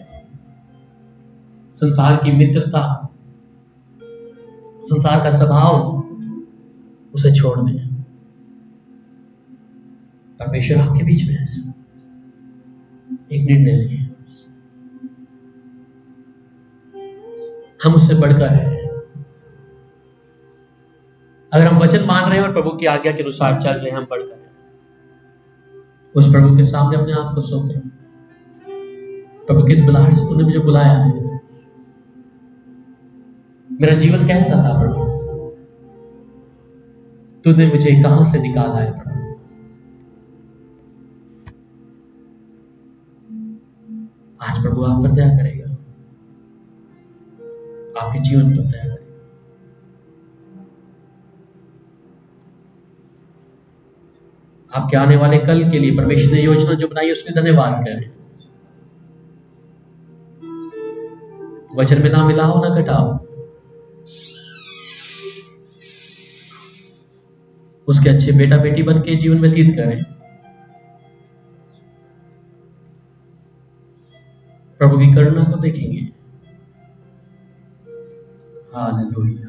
संसार की मित्रता, संसार का स्वभाव उसे छोड़ दें। परमेश्वर आपके बीच में है। एक निर्णय लें, हम उससे बढ़कर हैं। अगर हम वचन मान रहे हैं और प्रभु की आज्ञा के अनुसार चल रहे हैं, हम बढ़कर हैं। उस प्रभु के सामने अपने आप को सौंपें। प्रभु, किस बुलाहट से तूने मुझे बुलाया है? मेरा जीवन कैसा था प्रभु? तूने मुझे कहां से निकाला है प्रभु? आज प्रभु आप पर दया करेगा, आपके जीवन पर दया करेगा। आपके आने वाले कल के लिए परमेश्वर ने योजना जो बनाई उसके धन्यवाद करें। वचन में ना मिलाओ ना घटाओ, उसके अच्छे बेटा बेटी बन के जीवन व्यतीत करें। प्रभु की करुणा को देखेंगे। हालेलुया।